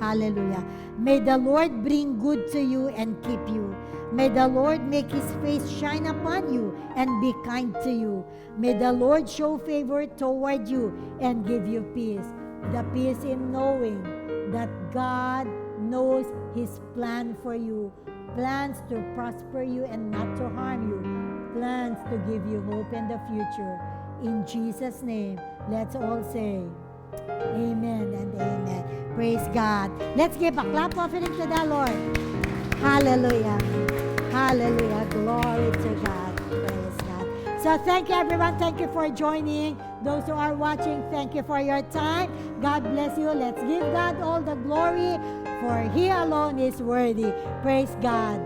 Hallelujah. May the Lord bring good to you and keep you. May the Lord make his face shine upon you and be kind to you. May the Lord show favor toward you and give you peace. The peace in knowing that God knows his plan for you. Plans to prosper you and not to harm you. Plans to give you hope in the future. In Jesus' name, let's all say, amen and amen. Praise God. Let's give a clap offering to the Lord. Hallelujah. Hallelujah. Glory to God. Praise God. So thank you, everyone. Thank you for joining. Those who are watching, thank you for your time. God bless you. Let's give God all the glory, for he alone is worthy. Praise God.